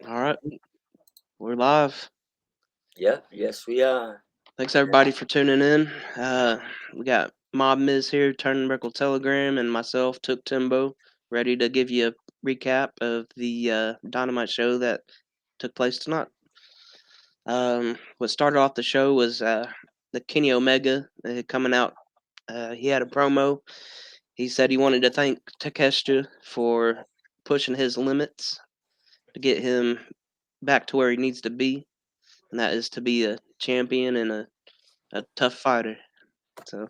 All right, we're live. Yep, yes we are. Thanks everybody for tuning in. We got Mob Miz here, Turnbuckle Telegram, and myself, Took Timbo, ready to give you a recap of the Dynamite show that took place tonight. What started off the show was the Kenny Omega coming out. He had a promo. He said he wanted to thank Takeshita for pushing his limits to get him back to where he needs to be, and that is to be a champion and a tough fighter. So,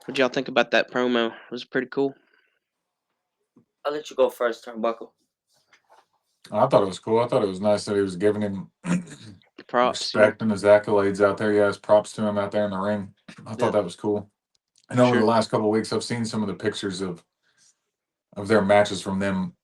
what y'all think about that promo? It was pretty cool. I'll let you go first, Turnbuckle. I thought it was cool. I thought it was nice that he was giving him Props, yeah, respect and his accolades out there. Yeah, his props to him out there in the ring. I yeah, thought that was cool. And for over the sure. last couple of weeks, I've seen some of the pictures of their matches from them,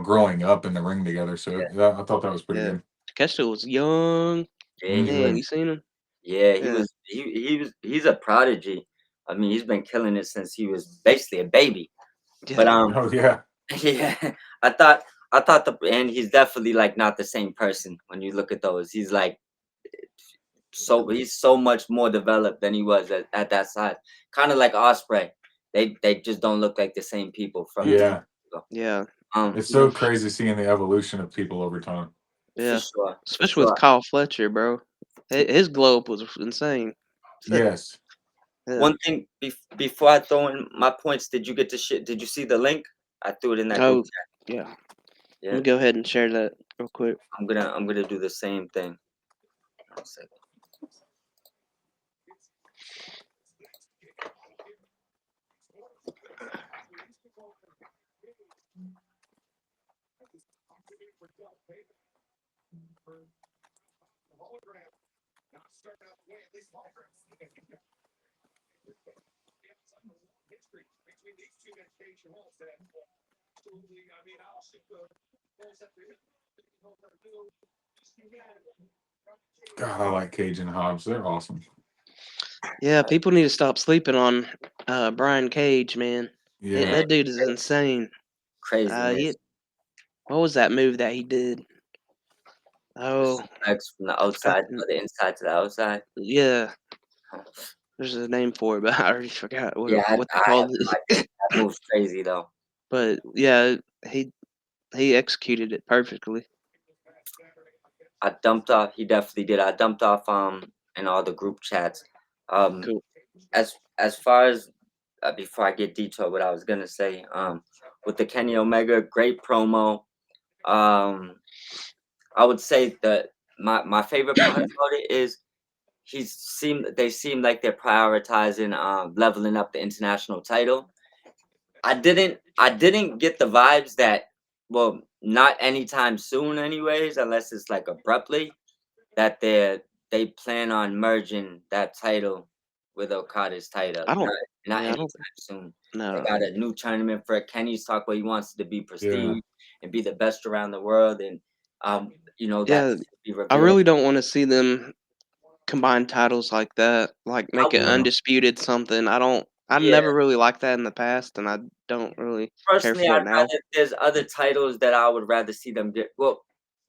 growing up in the ring together. So Yeah, I thought that was pretty Yeah, good. Takeshita was young. yeah, he Man, Hmm. you was. seen him? Yeah, he Yeah, was. He's a prodigy. I mean, he's been killing it since he was basically a baby. But yeah, Oh yeah, yeah, I thought I thought and he's definitely like not the same person when you look at those. He's so much more developed than he was at that size. Kind of like Osprey. They just don't look like the same people from 10 yeah. years ago. yeah. It's You know, so crazy seeing the evolution of people over time. For yeah. sure, for Especially with sure. Kyle Fletcher, bro. His glow up was insane. Yes. Yeah. One thing before I throw in my points, did you get to shit? Did you see the link? I threw it in that group Oh, chat. yeah. Let Yeah, me go ahead and share that real quick. I'm gonna do the same thing. One second. God, I like Cage and Hobbs. They're awesome. Yeah, people need to stop sleeping on Brian Cage, man. Yeah. Man, That dude is insane. He craziness. what was that move that he did? The Oh, suplex from the I forgot. outside or the inside to the outside. Yeah, Huh. there's a name for it, but I already forgot Yeah, what they I have called no it. idea. That move's crazy though. But yeah, he he executed it perfectly. I dumped off. He definitely did. I dumped off in all the group chats. Um, Cool. as far as before I get detailed, what I was gonna say with the Kenny Omega, great promo. Um, I would say that my favorite part about it is they seem like they're prioritizing leveling up the international title. I didn't get the vibes that, well, not anytime soon anyways, unless it's like abruptly, that they plan on merging that title with Okada's title. I don't. Not Yeah, I don't. anytime soon. They No. got a new tournament for it. Kenny's talk where he wants to be Yeah. prestige and be the best around the world, and Yeah, that's to be I revealed. really don't want to see them combine titles like that. Like I make it would Yeah. undisputed something. I don't. I Yeah. never really liked that in the past, and I don't really care Personally, for I'd it now. rather there's other titles that I would rather see them get. Well,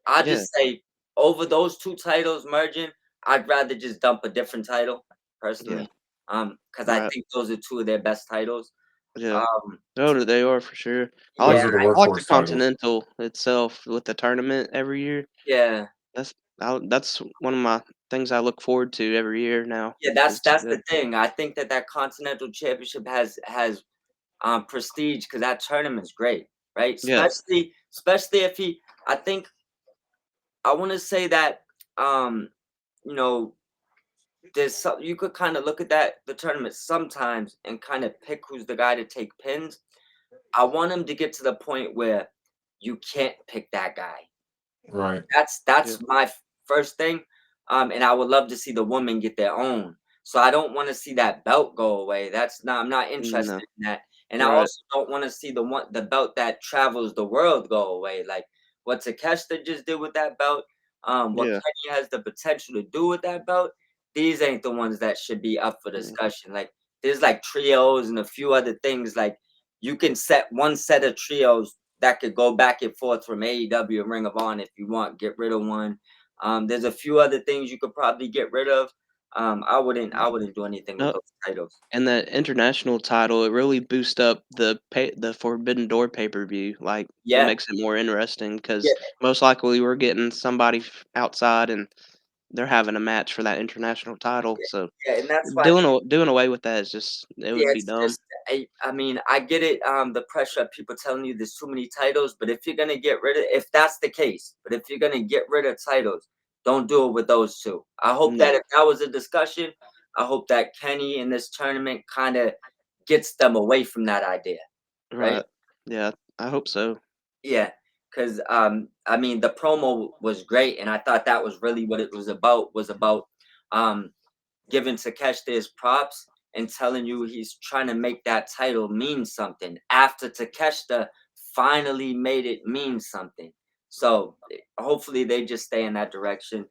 I Yeah. just say over those two titles merging, I'd rather just dump a different title Yeah. personally. Because I Right. think those are two of their best titles. Yeah. Um, No, they are for sure. yeah, Those are the I like the workhorse titles. Continental itself with the tournament every year. yeah, That's that's one of my things I look forward to every year now. yeah. That's Is that's the thing. I think that Continental Championship has prestige because that tournament's great, right? yeah. Especially if he. I think I want to say that you know there's some you could kind of look at the tournament sometimes and kind of pick who's the guy to take pins. I want him to get to the point where you can't pick that guy. Right. Yeah. That's my first thing. And I would love to see the woman get their own. So I don't want to see that belt go away. That's not I'm not No. interested in that. And I Right. also don't want to see the belt that travels the world go away. Like what Takeshita just did with that belt, what Yeah. Kenny has the potential to do with that belt. These ain't the ones that should be up for Yeah. discussion. Like there's like trios and a few other things. Like you can set one set of trios that could go back and forth from AEW and Ring of Honor if you want. Get rid of one. There's a few other things you could probably get rid of. I wouldn't do anything with No, those titles. and that international title, it really boosts up the Forbidden Door pay-per-view. Like, it Yeah, makes it more interesting because yeah, most likely we're getting somebody outside and they're having a match for that international title. So yeah, and that's why. doing away with that is just it Yeah, would be it's dumb. just I mean, I get it, the pressure of people telling you there's too many titles, but if you're gonna get rid of if that's the case, but if you're gonna get rid of titles, don't do it with those two. I hope that No, if that was a discussion, I hope that Kenny in this tournament kinda gets them away from that idea, right? right? Yeah, I hope so. Yeah, because I mean, the promo was great, and I thought that was really what it was about, um, giving Takeshita his props and telling you he's trying to make that title mean something after Takeshita finally made it mean something. So hopefully they just stay in that direction.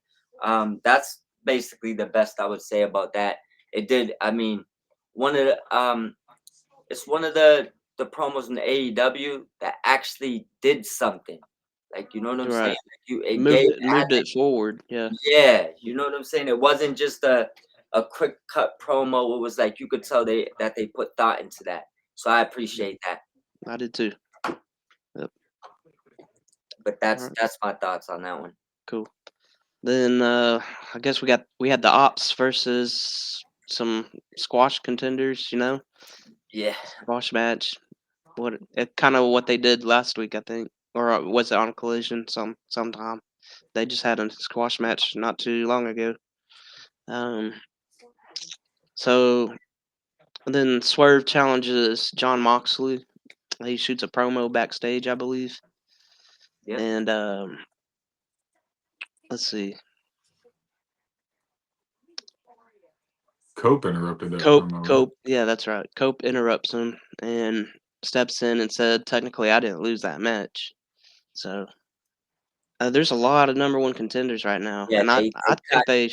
That's basically the best I would say about that. It did. I mean, one of the it's one of the promos in the AEW that actually did something. Like you know what I'm saying? Right, Like it gave moved it forward. Yeah, yeah, you know what I'm saying? It wasn't just a quick cut promo. It was like you could tell they put thought into that. So I appreciate that. I did too. Yep. But All right, that's my thoughts on that one. cool. Then I guess we had the Ops versus some squash contenders. Yeah. Squash match. What it kind of what they did last week, I think, or was it on Collision sometime? They just had a squash match not too long ago. Um, so and then Swerve challenges John Moxley. He shoots a promo backstage, I believe, Yep. and let's see, Cope interrupted that promo, right? Cope, yeah, that's right. Cope interrupts him and steps in and said, "Technically, I didn't lose that match." So there's a lot of number one contenders right now, Yeah, and they I got think they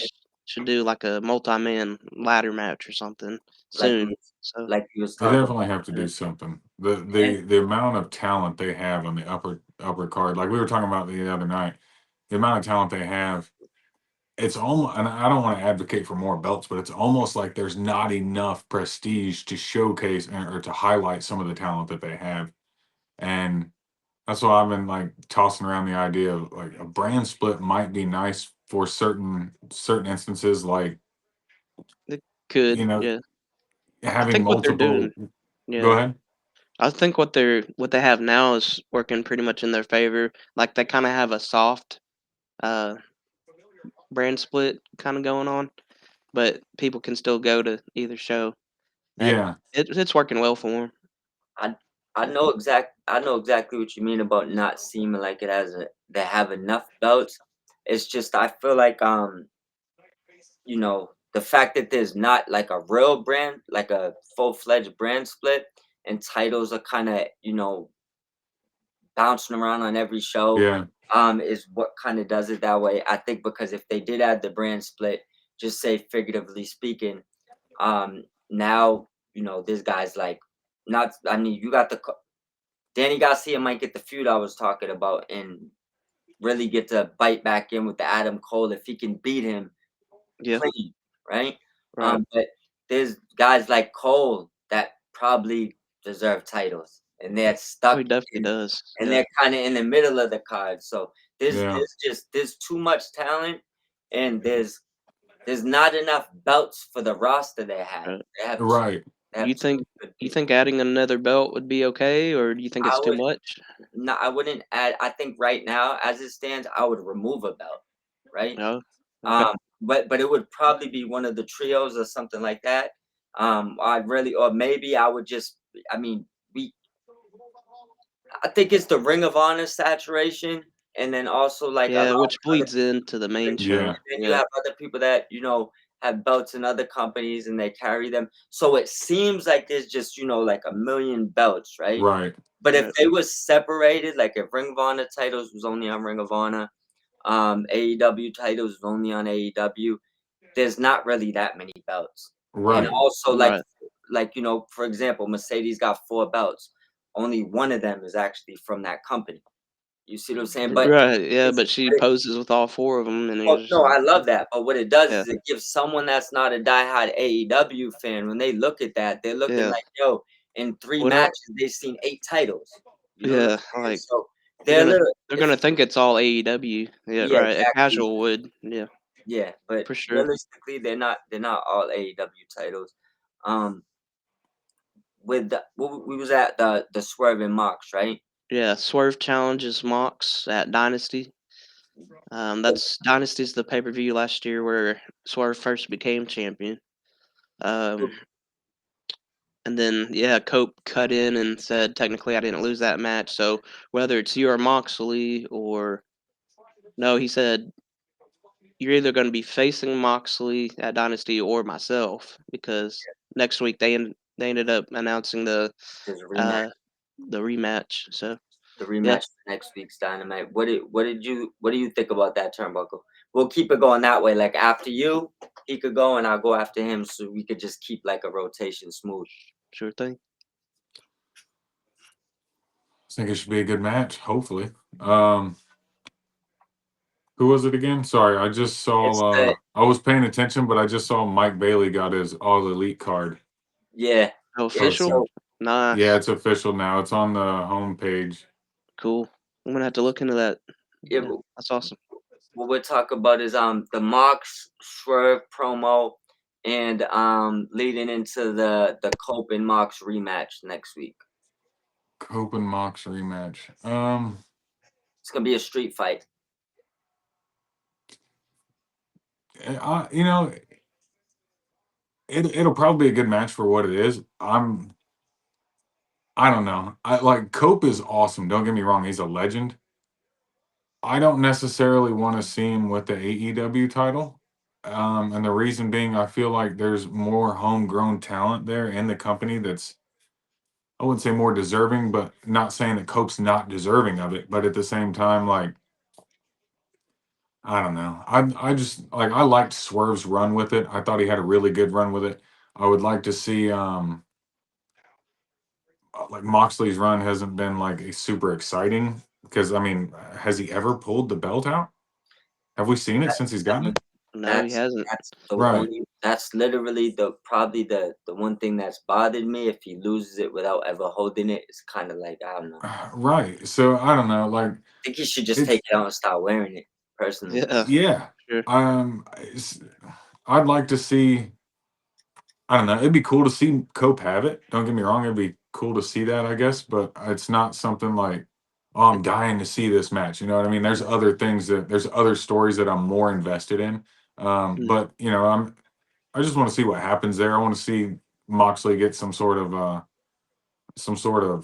should do like a multi-man ladder match or something like you soon. was So like you was They talking definitely about. have to do something. The And the the amount of talent they have on the upper card, like we were talking about the other night, the amount of talent they have, it's almost, and I don't want to advocate for more belts, but it's almost like there's not enough prestige to showcase or to highlight some of the talent that they have. And that's why I've been like tossing around the idea of like a brand split might be nice for certain instances, like it could, you know, yeah. I having think what they're multiple. doing, Go yeah. ahead. I think what they have now is working pretty much in their favor. Like they kind of have a soft uh brand split kind of going on, but people can still go to either show, and Yeah, it's working well for them. I I know exactly what you mean about not seeming like it has they have enough belts. It's just I feel like the fact that there's not like a real brand, like a full-fledged brand split, and titles are kind of, bouncing around on every show, yeah, is what kind of does it that way. I think because if they did add the brand split, just say figuratively speaking, now, this guy's like, not, I mean, you got Danny Garcia might get the feud I was talking about and really get to bite back in with the Adam Cole if he can beat him Yeah, clean, right? right. But there's guys like Cole that probably deserve titles, and they're Oh, he stuck definitely in, does. and Yeah, they're kind of in the middle of the card. So yeah. there's too much talent, and there's not enough belts for the roster they have. right. Right. They have You too think many good you people. think adding another belt would be okay, or do you think I it's too would much? no, I wouldn't add. I think right now, as it stands, I would remove a belt, right? No. Okay. But it would probably be one of the trios or something like that. I really, or maybe I would just. I mean, we. I think it's the Ring of Honor saturation, and then also like Yeah, allow which other. bleeds into the main show. Yeah. Then you Yeah. have other people that have belts in other companies and they carry them. So it seems like there's just like a million belts, right? Right. But if Right. they was separated, like if Ring of Honor titles was only on Ring of Honor, AEW titles was only on AEW, there's not really that many belts. And Right. also Right. for example, Mercedes got 4 belts. only one of them is actually from that company. You see what I'm saying? But Right, yeah, it's but she but it poses with all 4 of them, and well, it's no, I love that, but what it does yeah, is it gives someone that's not a diehard AEW fan, when they look at that, they're looking yeah. like, "Yo, in 3 Well, now matches, they've seen 8 titles." You know what I'm yeah, saying? like, So, they're they're a gonna little they're if gonna think it's all AEW. Yeah, yeah, right, a exactly. casual would. Yeah, Yeah, but for sure. realistically, they're not all AEW titles. Um, with the we was at the Swerve and Mox, right? Yeah, Swerve challenges Mox at Dynasty. That's Dynasty's the pay-per-view last year where Swerve first became champion. Um, and then yeah, Cope cut in and said technically I didn't lose that match, so whether it's you or Moxley or no, he said you're either going to be facing Moxley at Dynasty or myself because next week they ended up announcing There's a rematch. uh the rematch. So The yeah, rematch for next week's Dynamite. What do you think about that, Turnbuckle? We'll keep it going that way. Like after you, he could go and I'll go after him, so we could just keep like a rotation smooth. sure thing. I think it should be a good match. Hopefully. Um, who was it again? Sorry, I just It's saw. the I was paying attention, but I just saw Mike Bailey got his All Elite card. yeah. Yeah, Official? so Yeah, Nice. it's official now. It's on the homepage. Cool. I'm gonna have to look into that. yeah, Yeah, that's awesome. what we'll talk about is the Mox Swerve promo and leading into the Cope and Mox rematch next week. Cope and Mox rematch. It's gonna be a street fight. You know, it'll probably be a good match for what it is. I don't know. I like Cope is awesome. Don't get me wrong. He's a legend. I don't necessarily want to see him with the AEW title. And the reason being, I feel like there's more homegrown talent there in the company that's, I wouldn't say more deserving, but not saying that Cope's not deserving of it. But at the same time, like, I don't know. I just like I liked Swerve's run with it. I thought he had a really good run with it. I would like to see like Moxley's run hasn't been like a super exciting because I mean, has he ever pulled the belt out? Have we seen it since he's gotten it? No, he That's hasn't. Right. that's literally probably the one thing that's bothered me. If he loses it without ever holding it, it's kind of like I don't know. Right. So I don't know. Like I think he should just it's take it out and start wearing it. Personally, Yeah, yeah. sure. It's, I'd like to see. I don't know. It'd be cool to see Cope have it. Don't get me wrong. It'd be cool to see that, I guess. But it's not something like, oh, I'm dying to see this match. You know what I mean? There's other stories that I'm more invested in. Mm, But you know, I just want to see what happens there. I want to see Moxley get some sort of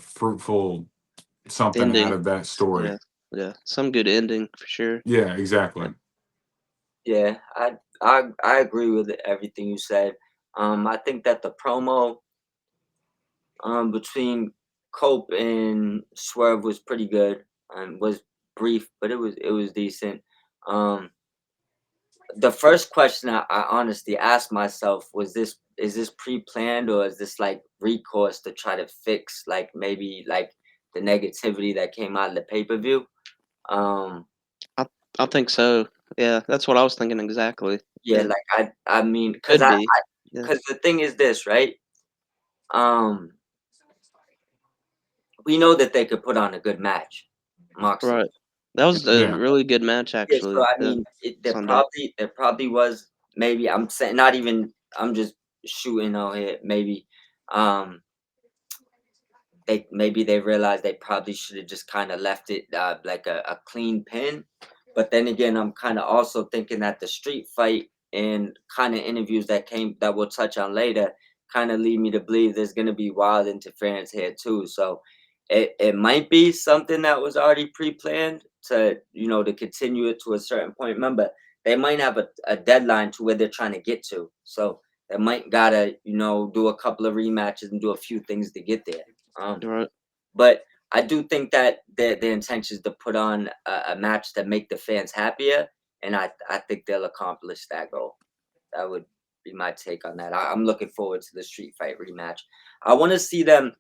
fruitful something out ending. of that story. Yeah, yeah. Some good ending for sure. Yeah, Yeah. exactly. yeah, I agree with everything you said. I think that the promo between Cope and Swerve was pretty good and was brief, but it was decent. Um, the first question I honestly asked myself was this: is this pre-planned or is this like recourse to try to fix like maybe like the negativity that came out of the pay-per-view? Um, I I think so. Yeah, that's what I was thinking exactly. yeah, It like I mean, could be. Yeah, because the thing is this, right? Um, we know that they could put on a good match, Moxley. right. That was a Yeah. really good match Yeah, so actually. I Yeah, mean, Sunday. there probably was maybe I'm saying not even I'm just shooting out here. Maybe um they realized they probably should have just kind of left it like a clean pin. But then again, I'm kind of also thinking that the street fight and kind of interviews that we'll touch on later kind of lead me to believe there's gonna be wild interference here too. So it might be something that was already pre-planned to continue it to a certain point. Remember, they might have a deadline to where they're trying to get to. So they might gotta do a couple of rematches and do a few things to get there. Um, Right. but I do think that their intention is to put on a match that make the fans happier, and I think they'll accomplish that goal. That would be my take on that. I'm looking forward to the street fight rematch. I want to see them.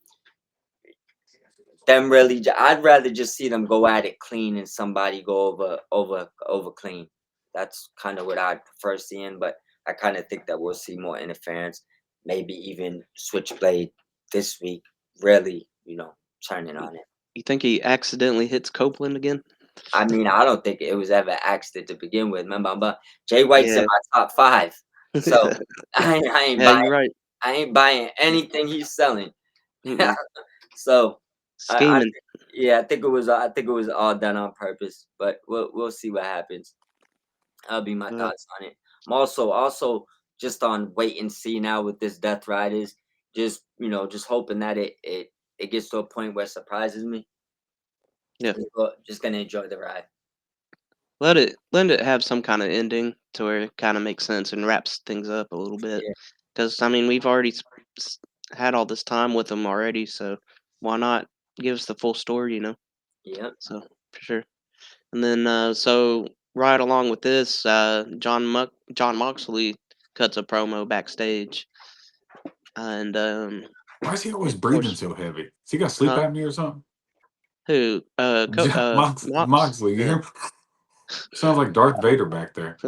them really. I'd rather just see them go at it clean and somebody go over clean. That's kind of what I'd prefer seeing. But I kind of think that we'll see more interference, maybe even Switchblade this week. Really, turning on it. You think he accidentally hits Copeland again? I mean, I don't think it was ever accident to begin with. Remember, Jay White's in Yeah. my top 5, so I ain't Yeah, buying. you're right. I ain't buying anything he's selling. Mm-mm. So I Scheming. yeah, I think it was all done on purpose, but we'll see what happens. That'll be my Uh, thoughts on it. I'm also just on wait and see now with this Death Riders. Just just hoping that it gets to a point where it surprises me. yeah. Just gonna enjoy the ride. Let it have some kind of ending to where it kind of makes sense and wraps things up a little bit. Yeah, Because I mean, we've already s- had all this time with them already, so why not give us the full story? yeah. So for sure. And then so right along with this, John Moxley cuts a promo backstage, and Why is he always of breathing course, so heavy? Has he got sleep huh? apnea or something? Who? Mox. Moxley, you Yeah. hear me? Sounds like Darth Vader back there.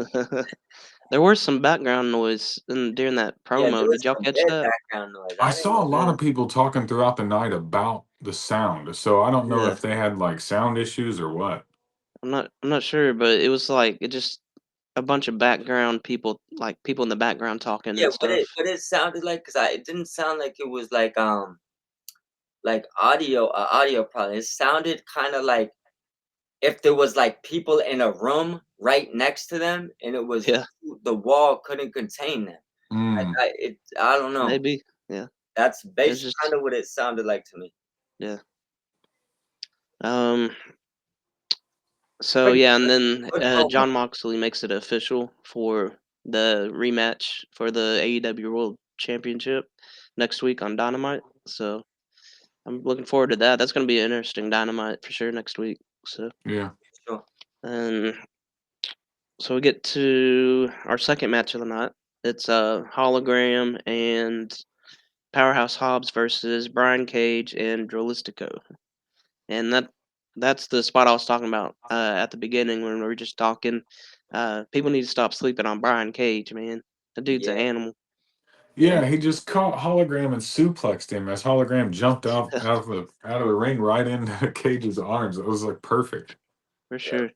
There was some background noise during that Yeah, there promo. was Did y'all some catch bad that? background noise. I I didn't saw a know. lot Yeah. of people talking throughout the night about the sound, so I don't know Yeah. if they had like sound issues or what. I'm not sure, but it was like it just a bunch of background people, like people in the background talking Yeah, and stuff. what it sounded like, cause it didn't sound like it was like audio problem. It sounded kind of like if there was like people in a room right next to them, and it was Yeah, the wall couldn't contain them. Mm. I don't know. maybe. Yeah. That's It was basically just kind of what it sounded like to me. yeah. Um so Pretty yeah, and then good promo. John Moxley makes it official for the rematch for the AEW World Championship next week on Dynamite. So I'm looking forward to that. That's going to be an interesting Dynamite for sure next week. So Yeah. Sure. and so we get to our second match of the night. It's Hologram and Powerhouse Hobbs versus Brian Cage and Drolistico. And that's the spot I was talking about at the beginning when we were just talking. People need to stop sleeping on Brian Cage, man. The dude's Yeah, an animal. yeah, Yeah, he just caught Hologram and suplexed him as Hologram jumped out of the ring right into Cage's arms. It was like perfect. For yeah. sure.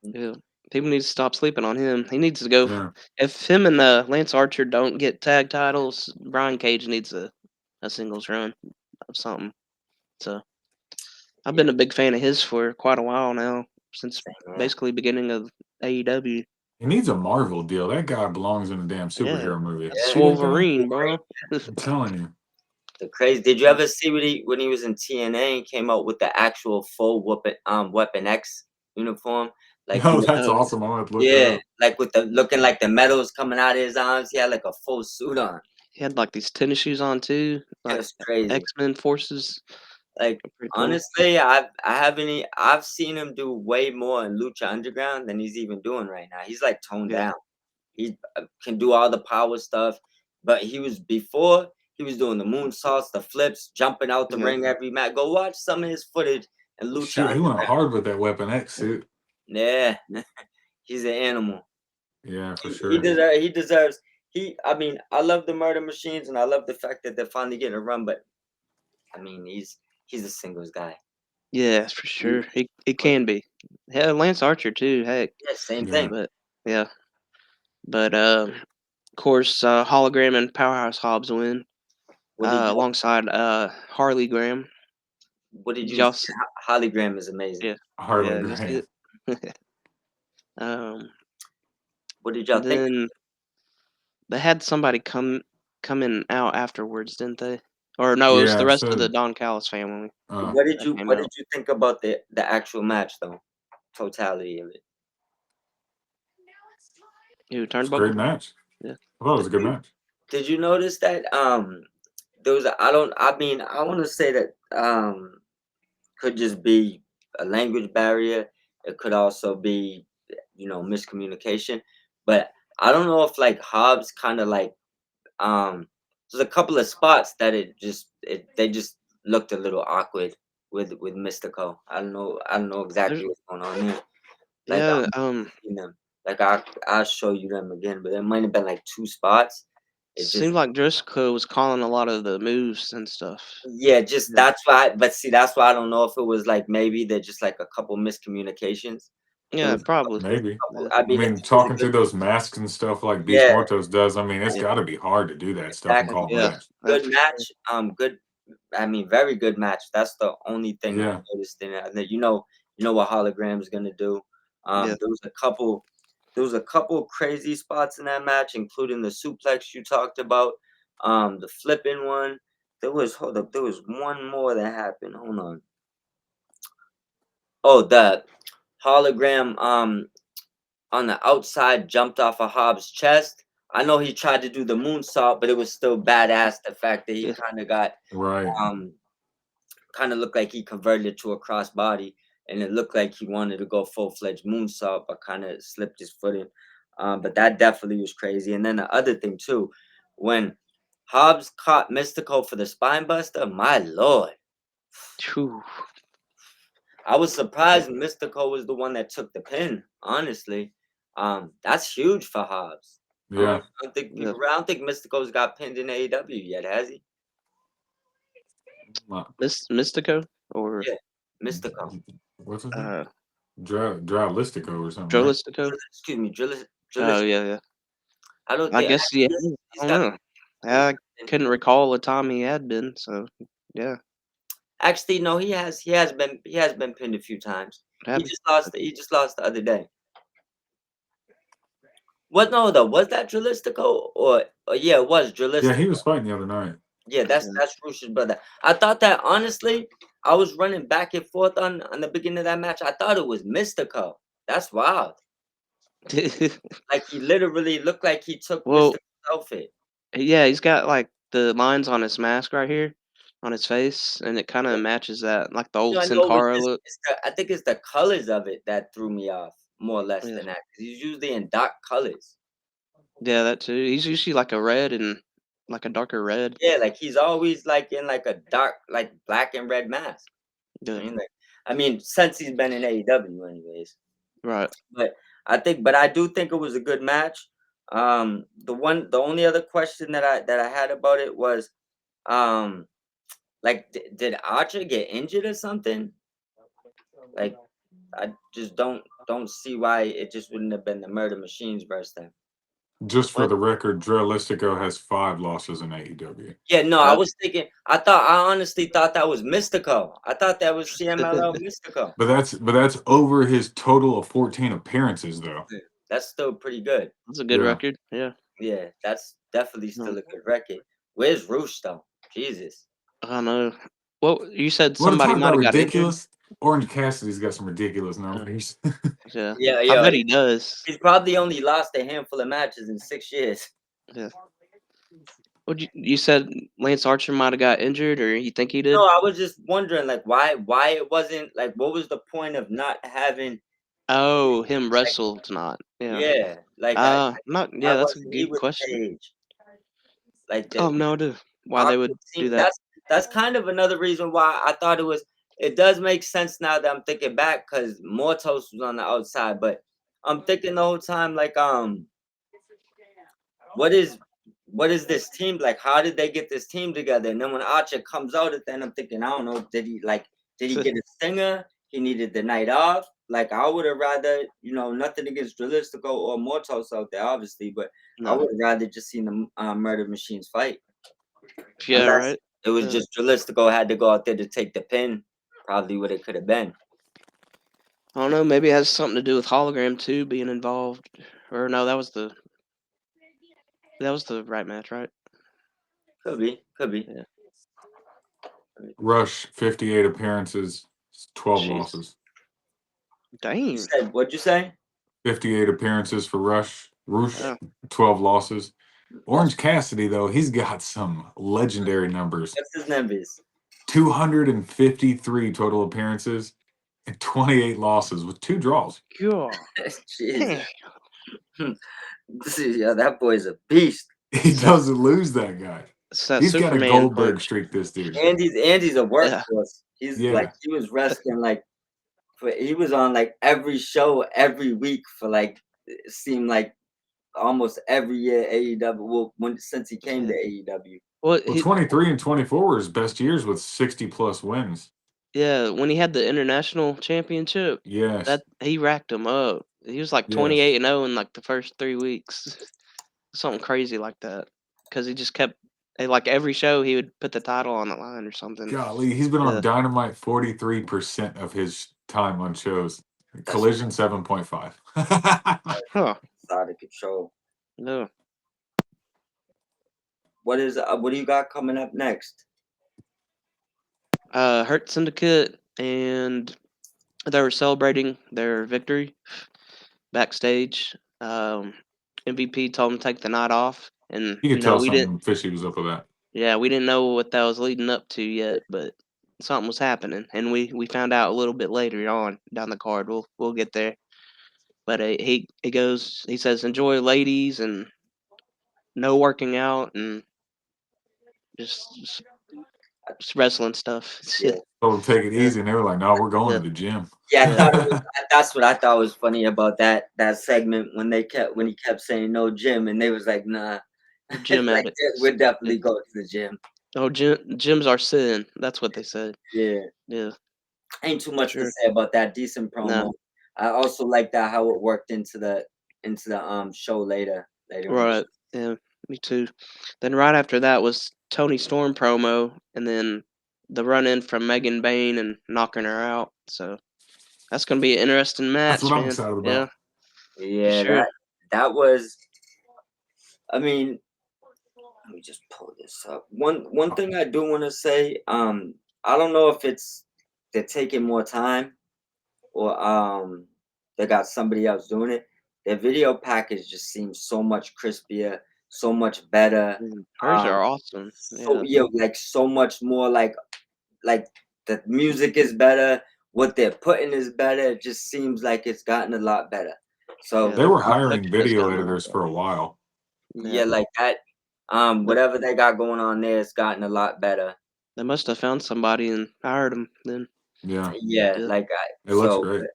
Yeah. People need to stop sleeping on him. He needs to go. Yeah. If him and Lance Archer don't get tag titles, Brian Cage needs a singles run of something. So I've Yeah, been a big fan of his for quite a while now, since same here. basically beginning of AEW. He needs a Marvel deal. That guy belongs in a damn Yeah, superhero movie. that's Yeah, See that guy? Wolverine, bro. I'm telling you. the crazy. Did you ever see when he was in TNA and came out with the actual full Weapon X uniform? Like he No, was, that's Oh, awesome. I'm gonna have to look that yeah, up. like with the looking like the metals coming out of his arms. He had like a full suit on. he had like these tennis shoes on too, It like was crazy. X-Men Forces. Like Pretty cool. honestly, I've seen him do way more in Lucha Underground than he's even doing right now. He's like toned Yeah, down. He can do all the power stuff, but he was doing the moonsaults, the flips, jumping out the yeah, ring every match. Go watch some of his footage in Lucha Shoot, he went Underground. hard with that Weapon X suit. Yeah, he's an animal. Yeah, for He sure. deserves. He deserves. I mean, I love the Murder Machines, and I love the fact that they're finally getting a run. But I mean, he's a singles guy. yeah, for He, sure. He can be. Yeah, Lance Archer too. Heck, yeah, same Yeah. thing. but yeah, but of course, Hologram and Powerhouse Hobbs win What did you alongside Harley Graham. What did Did you y'all see? see? Hologram is amazing. Yeah, Harley yeah, you see Graham. it. um, What did y'all think? then they had somebody come in and out afterwards, didn't they? Or no, it was the Yeah, rest of so the Don Callis family that came What did out. you think about the actual match though? Totality of it. Who it's a great Turnbuckle? match. Yeah, I thought it was Did a good you match. did you notice that there was I mean I want to say that could just be a language barrier. It could also be miscommunication. But I don't know if like Hobbs kind of like there's a couple of spots that they just looked a little awkward. with Mystico. I don't know exactly There's, what's going on there. Like yeah, I'm seeing them. Like I'll show you them again, but it might have been like 2 spots. It just seemed like Driscoll was calling a lot of the moves and stuff. yeah, just Yeah, that's why. But see, that's why I don't know if it was like maybe they're just like a couple miscommunications. It yeah, was probably. Maybe. Yeah, I I mean, mean, it was a talking good through those masks and stuff like Beast yeah, Mortos does, I mean, it's yeah, got to be hard to do that stuff and exactly. call yeah, match. Good for sure. match. Good. I mean, very good match. That's the only thing I Yeah. noticed in it. And then you know what Hologram's gonna do. Yeah, There was a couple crazy spots in that match, including the suplex you talked about, the flipping one. Hold up, there was one more that happened. Hold on. Oh, the hologram on the outside jumped off of Hobbs' chest. I know he tried to do the moonsault, but it was still badass. The fact that he yeah, kind of got Right. um kind of looked like he converted it to a crossbody, and it looked like he wanted to go full-fledged moonsault, but kind of slipped his foot in. But that definitely was crazy. And then the other thing too, when Hobbs caught Mystico for the spine buster, my lord, Phew, I was yeah, surprised Mystico was the one that took the pin. Honestly, that's huge for Hobbs. Yeah. yeah. I don't think Mystico's got pinned in AEW yet, has he? Uh, Mystico or Yeah, Mystico. What's his name? uh, Dralistico or something, right? Drolistico? Excuse me, Oh Drillis. yeah, yeah. I don't I think guess yeah. he's I don't got know. he's I couldn't recall a time he had been. So yeah, actually no, he has been pinned a few times. it happened. He just lost the other day. What no though, was that Dralistico or yeah, it was Yeah, Dralistico. he was fighting the other night. Yeah, Yeah. that's Rush's brother. I thought that honestly, I was running back and forth on the beginning of that match. I thought it was Mystico. That's wild. Like he literally looked like he took Well, Mystico's outfit. yeah, he's got like the lines on his mask right here on his face, and it kind of matches that, like the old I know it was Sin Cara just look. I think it's the colors of it that threw me off more or less Yeah, than that. 'Cause he's usually in dark colors. yeah, that too. He's usually like a red and like a darker red. Yeah, like he's always like in like a dark, like black and red mask. Yeah, I mean, since he's been in AEW, anyways. right. But but I do think it was a good match. The only other question that I had about it was, um, like, did Archer get injured or something? Like, I just don't see why it just wouldn't have been the Murder Machines versus them. Just for What? the record, Dralistico has 5 losses in AEW. Yeah, no, I Uh, was thinking. I honestly thought that was Mystico. I thought that was CMLL Mystico. But that's over his total of 14 appearances though. Yeah, that's still pretty good. That's a good Yeah. record. Yeah. Yeah, that's definitely No, still a good record. Where's Roosh though? Jesus. I know. Well, you said Want to somebody talk might about have got injured. ridiculous? Orange Cassidy's got some ridiculous Uh, numbers. yeah, Yeah, I yo, bet he does. he's probably only lost a handful of matches in 6 years. Yeah. What you said Lance Archer might have got injured, or you think he No, did? I was just wondering, like, why it wasn't like, what was the point of not having, Oh, him like, wrestle tonight. Yeah. yeah, Not. why Yeah, that's a wasn't he good with question. Paige? Like Oh that, no, dude. Why they Archer would do seemed, that? that's kind of another reason why I thought it was. It does make sense now that I'm thinking back because Mortos was on the outside, but I'm thinking the whole time like, what is what is this team like? How did they get this team together? And then when Archer comes out at the end, I'm thinking, I don't know, did he get a singer? He needed the night off. Like I would have rather, nothing against Dralistico or Mortos out there, obviously, but I No. would have rather just seen the Murder Machines fight. Yeah. Unless Right. it was Yeah. just Dralistico had to go out there to take the pin, probably what it could have been. I don't know. Maybe it has something to do with Hologram too being involved. Or no, that was the right match, right? Could be, could be. Yeah. Rush, 58 appearances, 12 Jeez. losses. Dang. What'd you say? 58 appearances for Rush. Roosh, Yeah. 12 losses. Orange That's Cassidy, though, he's got some legendary numbers. What's his numbers? 253 total appearances and 28 losses with 2 draws. God. Jesus. Dang. Yeah, that boy's a beast. He doesn't lose that guy. It's that He's got a Superman Goldberg punch. streak, this dude. Andy's a Yeah. workhorse. He's Yeah. like he was wrestling like he was on like every show every week for like it seemed like almost every year AEW. Well, since he came to AEW. Well, Well, 23 and 24 were his best years with 60+ wins. yeah, when he had the international championship, Yes. that he racked them up. He was like Yes. 28-0 in like the first 3 weeks. Something crazy like that. Because he just kept like every show he would put the title on the line or something. Golly, he's been Yeah. on Dynamite 43% of his time on shows. Collision 7.5. Huh. Out of control. No. What do you got coming up next? Hurt Syndicate, and they were celebrating their victory backstage. MVP told him to take the night off, and You could tell we didn't. something fishy was up with that. Yeah, we didn't know what that was leading up to yet, but something was happening, and we found out a little bit later on down the card. We'll get there. But he says enjoy ladies and no working out and just wrestling stuff. Yeah. Told them take it Yeah. easy, and they were like, "No, we're going Yeah. to the gym." Yeah, I Yeah. thought that's what I thought was funny about that segment when he kept saying no gym, and they was like, nah. Gym Like, addict. we'd definitely go to the gym. Oh, gyms are sin. That's what they said. Yeah. Yeah. Ain't too much to Sure. say about that. Decent promo. No. I also like that how it worked into the show later on. Right. Yeah. Me too. Then right after that was Tony Storm promo, and then the run in from Megan Bain and knocking her out. So that's gonna be an interesting match, That's what I'm man. excited Yeah. about. Yeah, Sure. that was. I mean, let me just pull this up. One thing I do want to say, I don't know if it's they're taking more time or they got somebody else doing it. Their video package just seems so much crispier, so much better. Hers are awesome. So like so much more like the music is better, what they're putting is better. It just seems like it's gotten a lot better. So They were our hiring picture has video gotten a lot editors for a while. yeah, like that. Whatever they got going on there, it's gotten a lot better. They must have found somebody and hired them then. Yeah. Yeah, Yeah. like It looks great.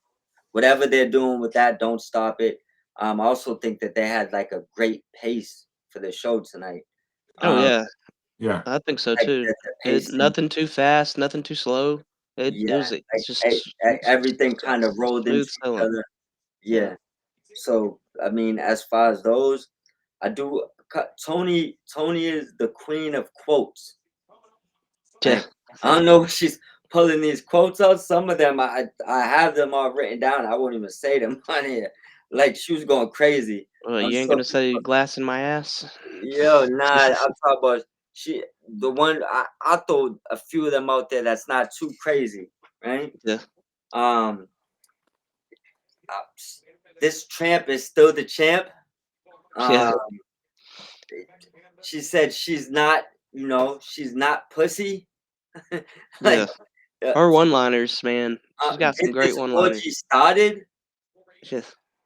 Whatever they're doing with that, don't stop it. I also think that they had like a great pace for the show tonight. Oh yeah. Yeah. I think so Like too. the pacing, Nothing too fast, nothing too slow. It was like just everything kind of rolled into smooth each sailing. other. Yeah. So I mean, as far as those, I do. Tony is the queen of quotes. Yeah. Like, I don't know if she's pulling these quotes out. Some of them I have them all written down. I won't even say them on here. Like she was going crazy. Well, I'm you ain't so- gonna say glass in my ass. Yo, nah, I'm talking about the one I throw a few of them out there that's not too crazy, right? Yeah. This tramp is still the champ. Yeah. She said she's not, she's not pussy. Yeah. Her one-liners, man. She's got some great this one-liners. orgy started. Yeah.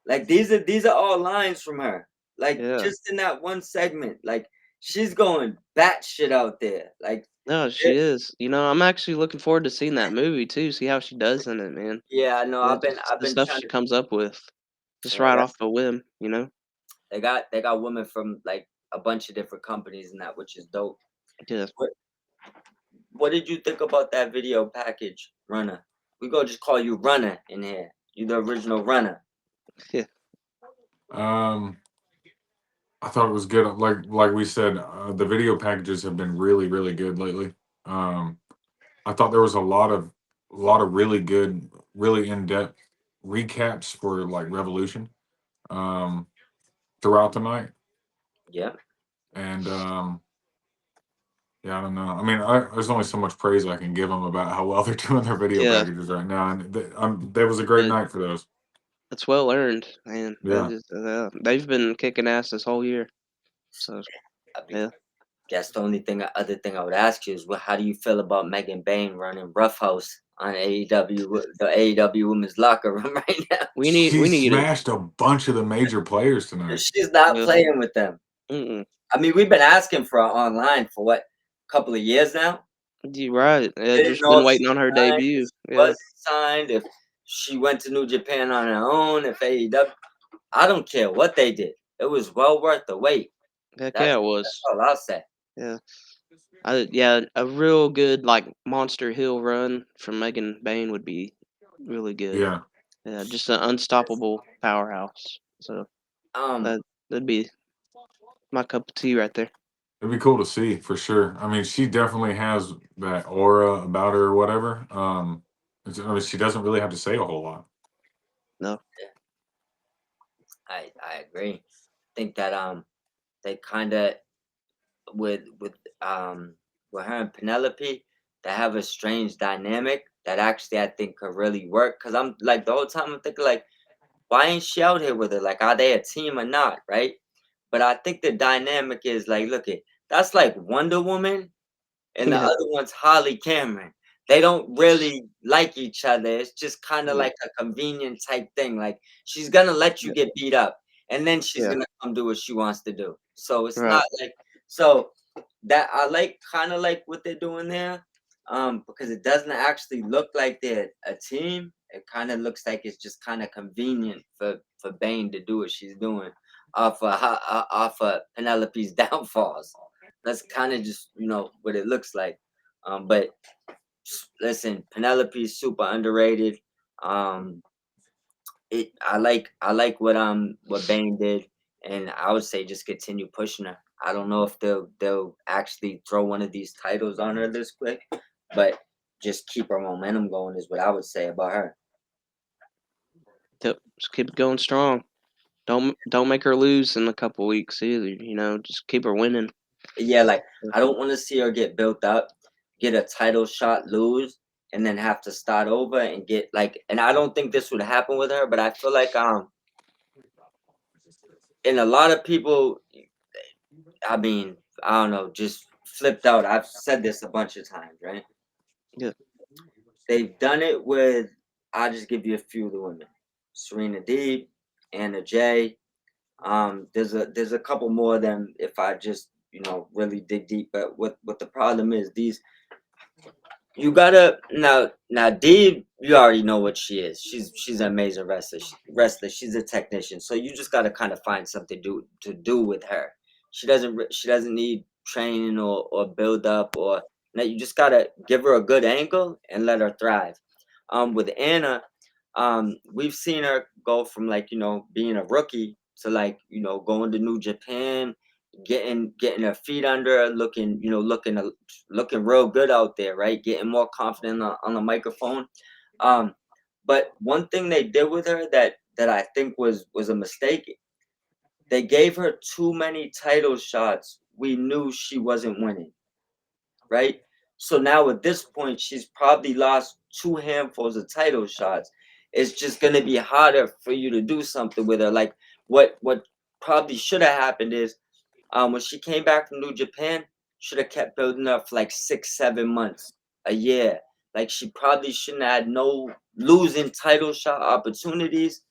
Like these are all lines from her. Like Yeah. just in that one segment, like she's going batshit out there. Like No, she is. I'm actually looking forward to seeing that movie too. See how she does in it, man. yeah, I know. Yeah, I've been the stuff trying she to. comes up with, just Yeah, right that's- off a whim. They got women from like a bunch of different companies and that, which is dope. Yeah. What did you think about that video package, Runner? We gonna just call you Runner in here. You the original Runner. Yeah. I thought it was good. Like we said, the video packages have been really, really good lately. I thought there was a lot of really good, really in-depth recaps for like Revolution throughout the night. Yeah. And yeah, I don't know. I mean, there's only so much praise I can give them about how well they're doing their video Yeah. packages right now, and that was a great Yeah. night for those. It's well earned, man. Yeah. They've been kicking ass this whole year. So yeah. Guess the other thing I would ask you is, how do you feel about Megan Bain running Roughhouse on AEW, the AEW Women's Locker Room right now? We need She it. smashed a bunch of the major players tonight. She's not Yeah. playing with them. Mm-mm. I mean, we've been asking for her online for what, couple of years now. You're right. Didn't Just know been if she waiting on her signed, if debut. she Yeah. wasn't signed, if she went to New Japan on her own, if AEW. I don't care what they did. It was well worth the wait. Heck That's yeah, it that's was. all I'll say. Yeah. Yeah, a real good like Monster Hill run from Megan Bain would be really good. Yeah, Yeah, just an unstoppable powerhouse. So Um, that'd be my cup of tea right there. it'd be cool to see for sure. I mean, she definitely has that aura about her or whatever. I mean, she doesn't really have to say a whole lot. No. I agree. Think that they kind of with with um with her and Penelope, they have a strange dynamic that actually I think could really work. Cause I'm like the whole time I'm thinking like, why ain't she out here with her? Like, are they a team or not? Right? But I think the dynamic is like, look it, that's like Wonder Woman and the Yeah. other one's Holly Cameron. They don't really like each other. It's just kind of Yeah. like a convenient type thing. Like she's gonna let you Yeah. get beat up, and then she's Yeah. gonna come do what she wants to do. So it's Right. not like so that I like kind of like what they're doing there, because it doesn't actually look like they're a team. It kind of looks like it's just kind of convenient for Bane to do what she's doing off of Penelope's downfalls. That's kind of just what it looks like. But listen, Penelope's super underrated. Um, I like what Bane did, and I would say just continue pushing her. I don't know if they'll actually throw one of these titles on her this quick, but just keep her momentum going is what I would say about her. Yep. Just keep it going strong. Don't make her lose in a couple weeks either. Just keep her winning. Yeah, like I don't want to see her get built up, get a title shot, lose, and then have to start over and get like. And I don't think this would happen with her, but I feel like and a lot of people, I mean, I don't know, just flipped out. I've said this a bunch of times, right? Yeah. They've done it with. I'll just give you a few of the women: Serena Deeb, Anna Jay. There's a couple more of them if I just really dig deep. But what the problem is, these you gotta now Deeb, you already know what she is. She's an amazing wrestler. She's a technician. So you just gotta kind of find something to do with her. She doesn't need training or build up or no, you just gotta give her a good angle and let her thrive. With Anna, we've seen her go from like being a rookie to like going to New Japan, getting her feet under her, looking real good out there, right? Getting more confident on the microphone. Um, but one thing they did with her that I think was a mistake. They gave her too many title shots. We knew she wasn't winning, right? So now at this point, she's probably lost two handfuls of title shots. It's just gonna be harder for you to do something with her. Like what probably should have happened is when she came back from New Japan, should have kept building up for like 6, 7 months, a year. Like she probably shouldn't have had no losing title shot opportunities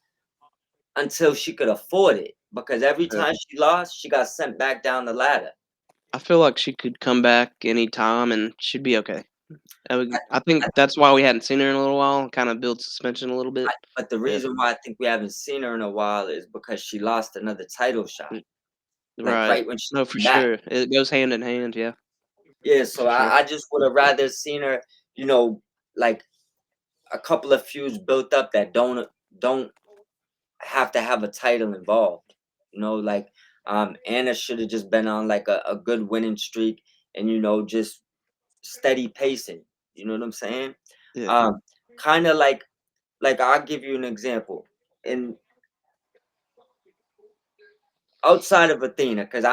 until she could afford it. Because every Yeah. time she lost, she got sent back down the ladder. I feel like she could come back anytime and she'd be okay. I, I think that's why we hadn't seen her in a little while and kind of build suspension a little bit. but the Yeah. reason why I think we haven't seen her in a while is because she lost another title shot, Mm, like Right. right when she No, for came back. sure. It goes hand in hand. Yeah, Yeah, so for sure. I just would have rather seen her, like a couple of feuds built up that don't have to have a title involved. Like Anna should have just been on like a good winning streak and just steady pacing. You know what I'm saying? Yeah. Um, kind of like I'll give you an example. In outside of Athena, because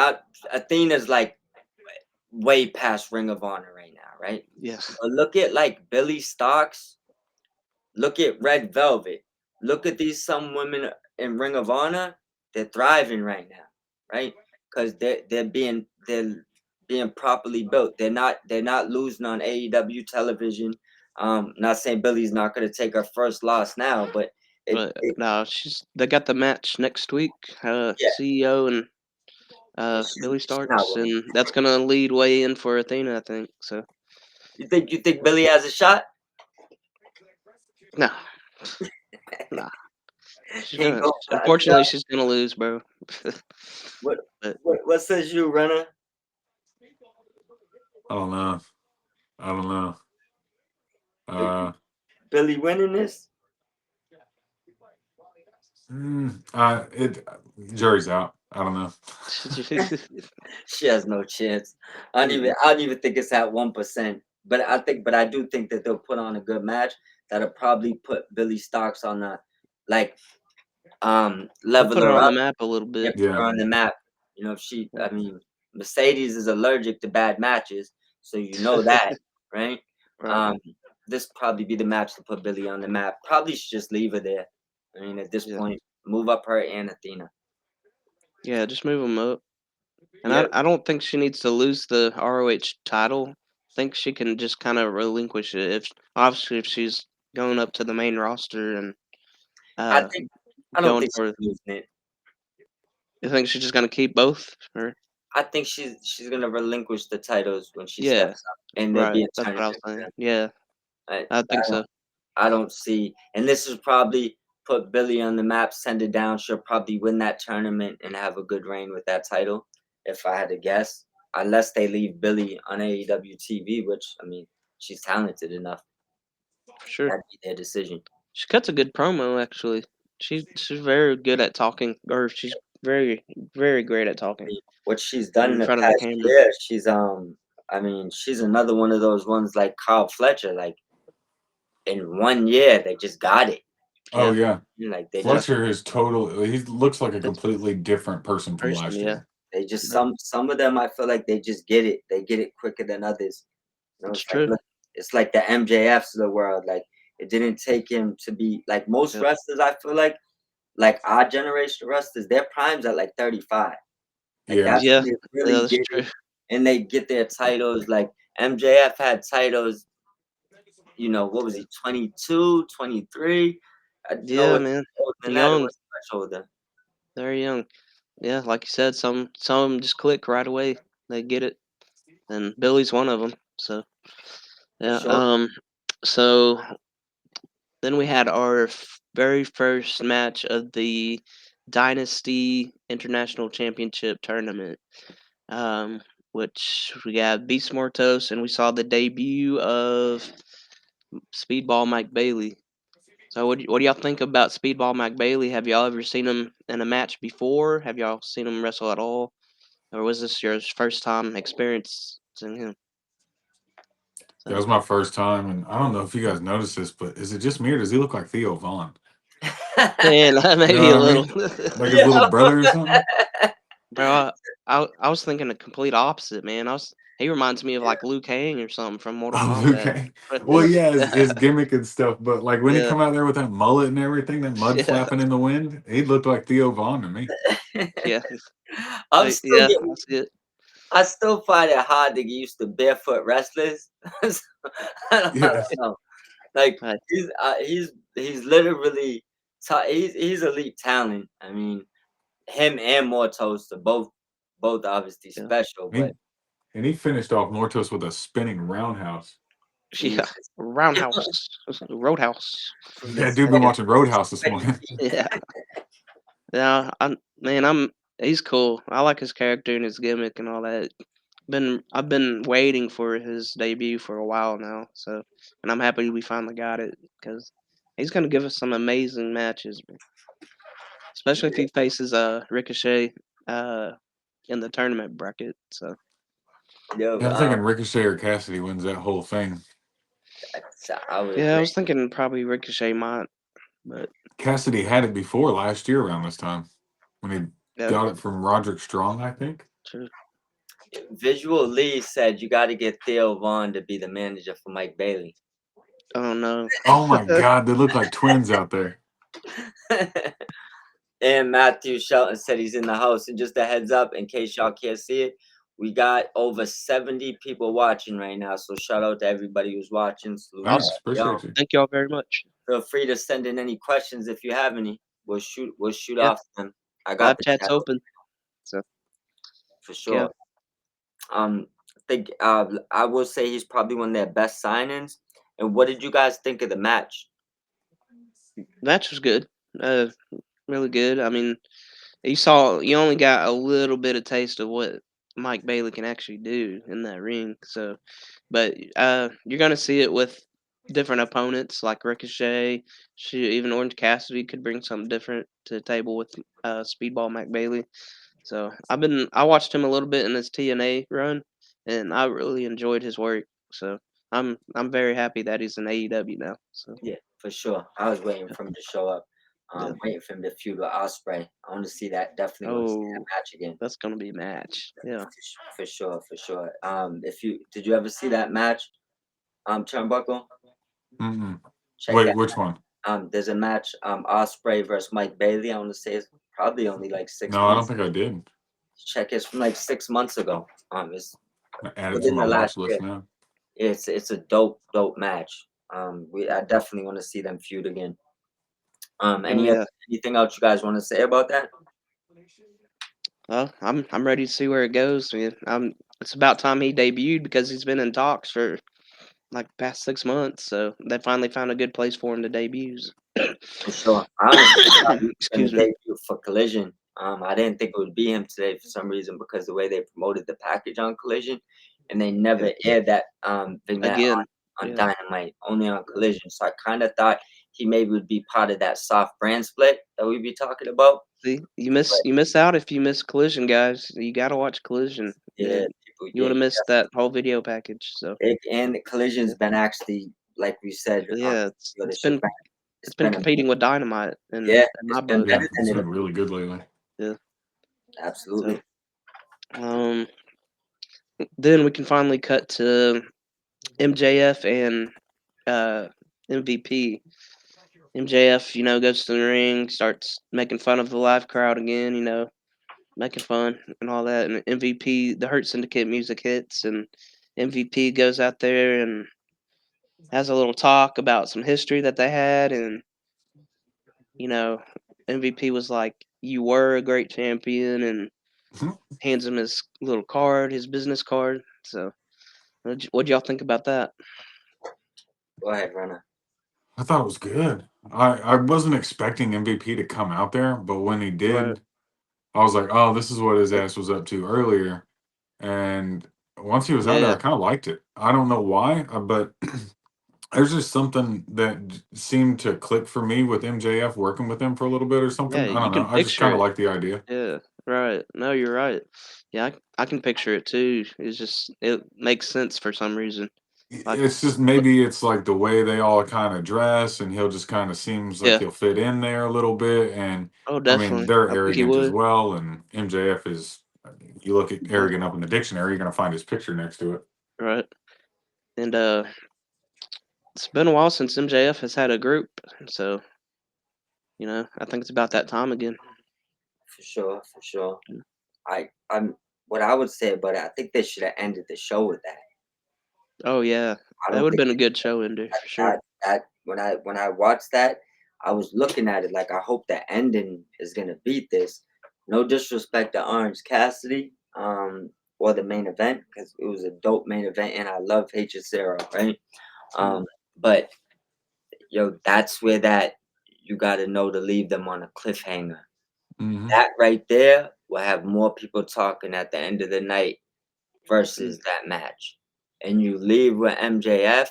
Athena's like way past Ring of Honor right now, right? Yes. But look at like Billy Starks, look at Red Velvet, look at these some women in Ring of Honor, they're thriving right now, right? Because they're being properly built. They're not losing on AEW television. Not saying Billy's not gonna take her first loss now, but But no, they got the match next week. yeah, CEO and Billy She's not Starks, winning. and that's gonna lead way in for Athena, I think. So You think Billy has a shot? no, nah. She's He ain't gonna. going for a Unfortunately, shot. she's gonna lose, bro. What But what says you, runner? I don't know. I don't know. Uh, Billy winning this? it jury's out. I don't know. She has no chance. I don't even think it's at 1%. But I do think that they'll put on a good match that'll probably put Billy Starks on the like I'll level put her her on the up map a little and bit. put her Yeah. on the map. You know, if she I mean Mercedes is allergic to bad matches, so you know that, right? Right. Um this probably be the match to put Billy on the map. Probably should just leave her there. I mean, at this Yeah. point, move up her and Athena. Yeah, just move them up. And Yeah, I don't think she needs to lose the ROH title. I think she can just kind of relinquish it if obviously if she's going up to the main roster and I uh think I don't going think for. she's losing it. You think she's just gonna keep both? Or I think she's gonna relinquish the titles when she yeah, steps up, and there'll right. be a That's what I was tournament. saying. Then. Yeah, I think so. I don't see, and this is probably put Billy on the map, send it down. She'll probably win that tournament and have a good reign with that title, if I had to guess. Unless they leave Billy on AEW TV, which I mean, she's talented enough. For sure. That'd be their decision. She cuts a good promo actually. She's very good at talking, or she's very great at talking What she's done in in the front of the past camera. year, I mean, she's another one of those ones like Kyle Fletcher, like in 1 year they just got it. Oh Yeah, yeah. Like they just Fletcher is totally. He looks like a that's completely different person from person. last Yeah, year. they just yeah, some of them I feel like they just get it. They get it quicker than others. You know, it's it's like true. look, it's like the MJFs of the world. Like it didn't take him to be like most Yep. wrestlers. I feel like our generation wrestlers, their primes at like 35. Like Yeah. that's Yeah, when they yeah, really that's get true. it, and they get their titles. Like MJF had titles. You know what was he? 22, 23. No, Yeah, it's man, older than that. It young, was much older. very young. Yeah, like you said, some of them just click right away. They get it, and Billy's one of them. So For yeah. sure. So then we had our very first match of the Dynasty International Championship tournament, um, which we got Beast Mortos, and we saw the debut of Speedball Mike Bailey. So what do y'all think about Speedball Mike Bailey? Have y'all ever seen him in a match before? Have y'all seen him wrestle at all? Or was this your first time experiencing him? That So, was my first time, and I don't know if you guys noticed this, but is it just me or does he look like Theo Vaughn? and You maybe know a what I little. mean? Like his Yeah. little brother or something? Bro, I was thinking the complete opposite, man. He reminds me of like Liu Kang or something from Mortal Oh, Kombat. okay. Well, yeah, his Yeah, gimmick and stuff, but like when he yeah, come out there with that mullet and everything, that mud yeah, flapping in the wind, he looked like Theo Vaughn to me. yeah. I'm still Yeah, getting I see it. I still find it hard to get used to barefoot wrestlers. So, I Yeah. don't know. Like Right. he's literally he's elite talent. I mean, him and Mortos are both obviously Yeah, special, He but and he finished off Mortos with a spinning roundhouse. yeah. Jesus. Roundhouse, Roadhouse. From Yeah, his dude been watching Roadhouse this sweaty morning. feet. Yeah, yeah. He's cool. I like his character and his gimmick and all that. I've been waiting for his debut for a while now. So, and I'm happy we finally got it because he's gonna give us some amazing matches, man. Especially if he faces Ricochet uh in the tournament bracket. So Yo, Yeah, I'm thinking Ricochet or Cassidy wins that whole thing. I would yeah, I agree. was thinking probably Ricochet might, but Cassidy had it before last year around this time when he yeah, got it from Roderick Strong, I think. true. Visual Lee said you got to get Theo Vaughn to be the manager for Mike Bailey. Oh no. Oh my God, they look like twins out there. And Matthew Shelton said he's in the house. And just a heads up, in case y'all can't see it, we got over 70 people watching right now. So shout out to everybody who's watching. Salute to Thanks, y'all. appreciate you. Thank y'all very much. Feel free to send in any questions if you have any. We'll shoot Yeah, off them. I got live the chat's chat. open. So for sure. I think I will say he's probably one of their best signings. And what did you guys think of the match? Match was good. Uh, really good. I mean, you only got a little bit of taste of what Mike Bailey can actually do in that ring. So, but you're gonna see it with different opponents like Ricochet. Shoot, even Orange Cassidy could bring something different to the table with Speedball Mike Bailey. So I watched him a little bit in his TNA run, and I really enjoyed his work. So I'm very happy that he's in AEW now. So Yeah, for sure. I was waiting for him to show up. yeah. Waiting for him to feud with Osprey. I want to see that. Definitely want to see that Oh, match again. that's gonna be a match. Yeah. For sure, for sure. If you did you ever see that match? Turnbuckle. Mm-mm. Check Wait, that. which one? There's a match. Osprey versus Mike Bailey. I want to say it's probably only like six No, I don't months. think I did. Check it's from like 6 months ago. It's I added to within my the last watch list year. now. It's a dope match. I definitely want to see them feud again. Oh yeah. Anything else you guys want to say about that? Well, I'm ready to see where it goes. Man. It's about time he debuted because he's been in talks for like past 6 months. So they finally found a good place for him to debut. For sure. I honestly thought he was gonna Excuse me. debut for Collision. I didn't think it would be him today for some reason because the way they promoted the package on Collision, and they Yeah. never aired that vignette Again. on Yeah. Dynamite, only on Collision. So I kind of thought he maybe would be part of that soft brand split that we'd be talking about. See, But you miss out if you miss Collision, guys. You gotta watch Collision. yeah, You would have missed that whole video package. So and the Collision's yeah, been actually, like we said on yeah the other it's show, been it's it's been been competing with Dynamite yeah, in it's my been book. Yeah, better it's than been it. really good lately. Yeah. Absolutely. So then we can finally cut to MJF and MVP. MJF, goes to the ring, starts making fun of the live crowd again, making fun and all that. And MVP, the Hurt Syndicate music hits, and MVP goes out there and has a little talk about some history that they had. And, you know, MVP was like, "You were a great champion," and hands him his little card, his business card. So, what'd y'all think about that? Go ahead, Runner. I thought it was good. I wasn't expecting MVP to come out there, but when he Right. did, I was like, oh, this is what his ass was up to earlier. And once he was out there, I Yeah. kind of liked it. I don't know why, but there's just something that seemed to click for me with MJF working with him for a little bit or Yeah, something. I you don't can know. I just picture kind of it. like the idea. Yeah, right. No, you're right. Yeah, I can picture it too. It's just it makes sense for some reason. Like, It's just maybe it's like the way they all kind of dress, and he'll just kind of seems like yeah. he'll fit in there a little bit. And Oh, I mean, definitely. they're I think he arrogant as would. well. And MJF is, I mean, you look at Yeah, arrogant up in the dictionary, you're going to find his picture next to it. right. And it's been a while since MJF has had a group, so I think it's about that time again. For sure, for sure. Mm. I'm what I would say about it. I think they should have ended the show with that. Oh yeah, I that don't would have think been a good show ender for sure. that when I watched that, I was looking at it like I hope the ending is gonna beat this. No disrespect to Orange Cassidy, or the main event because it was a dope main event, and I love HSRO, right? Mm. But yo, that's where that you got to know to leave them on a cliffhanger. Hmm. That right there will have more people talking at the end of the night Mm. versus that match. And you leave with MJF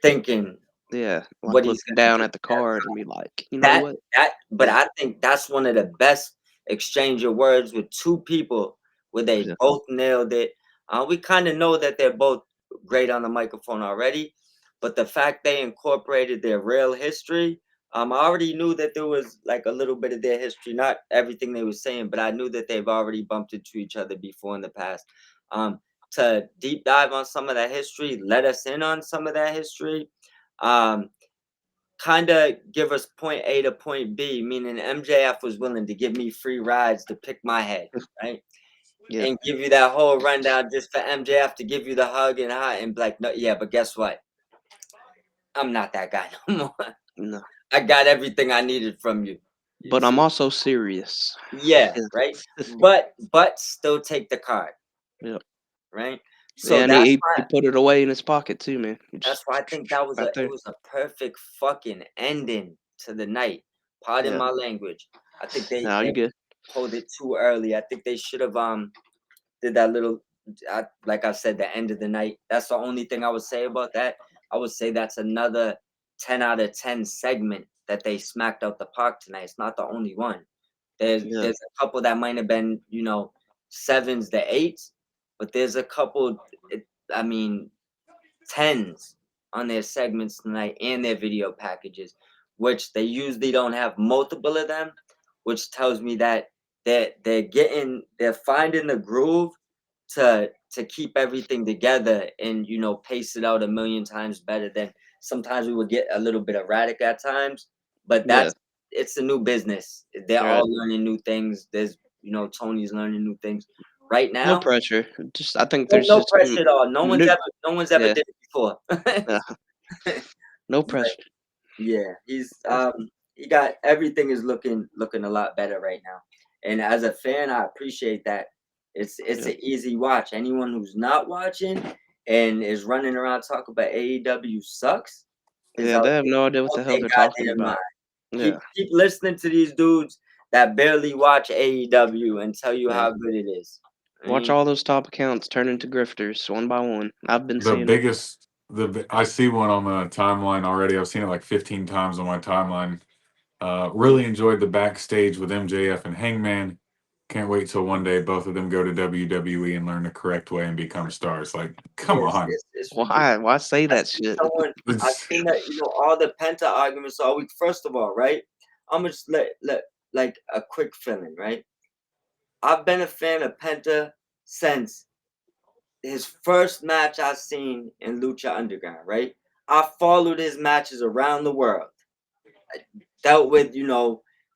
thinking Yeah, what like he's looking gonna down do. at the card and be like, you know That what? but Yeah, I think that's one of the best exchange of words with two people where they yeah, both nailed it. We kind of know that they're both great on the microphone already, but the fact they incorporated their real history, I already knew that there was like a little bit of their history, not everything they were saying, but I knew that they've already bumped into each other before in the past. To deep dive on some of that history, let us in on some of that history. Um, Kind of give us point A to point B, meaning MJF was willing to give me free rides to pick my head, right? yeah. And give you that whole rundown just for MJF to give you the hug and hi and be like, no, yeah, but guess what? I'm not that guy no more. No, I got everything I needed from you. but I'm also serious. Yeah, right. But still take the card, Yep. right? Yeah, So and he put it away in his pocket too, man. He that's just why I think that was right it there. was a perfect fucking ending to the night. Pardon Yeah. my language. I think No, they you good. pulled it too early. I think they should have did that little like I said, the end of the night. That's the only thing I would say about that. I would say that's another 10 out of 10 segment that they smacked out the park tonight. It's not the only one. Yeah. There's a couple that might have been, sevens to eights, but there's a couple, I mean, tens on their segments tonight and their video packages, which they usually don't have multiple of them, which tells me that they're finding the groove to keep everything together and pace it out a million times better than sometimes we would get a little bit erratic at times, but Yeah. it's a new business. They're Right. all learning new things. There's Tony's learning new things right No now. pressure. Just I think No, there's no just pressure at all. new No one's ever yeah. did it before. Yeah. No pressure. Yeah, he's Yeah. he got everything is looking a lot better right now. And as a fan, I appreciate that. It's Yeah. an easy watch. Anyone who's not watching and is running around talking about AEW sucks is Yeah, out they have no idea what of the hell their they're talking goddamn about. mind. Yeah. Keep listening to these dudes that barely watch AEW and tell you Yeah. how good it is. I Watch mean, all those top accounts turn into grifters one by one. I've been The seeing it. biggest, I see one on the timeline already. I've seen it like 15 times on my timeline. Really enjoyed the backstage with MJF and Hangman. Can't wait till one day both of them go to WWE and learn the correct way and become stars. Like, come on. it's Why? Why say I that seen shit? someone I It's, seen that, all the Penta arguments all week. First of all, right? I'ma just let like a quick feeling, right? I've been a fan of Penta since his first match I seen in Lucha Underground, right? I followed his matches around the world. I dealt with,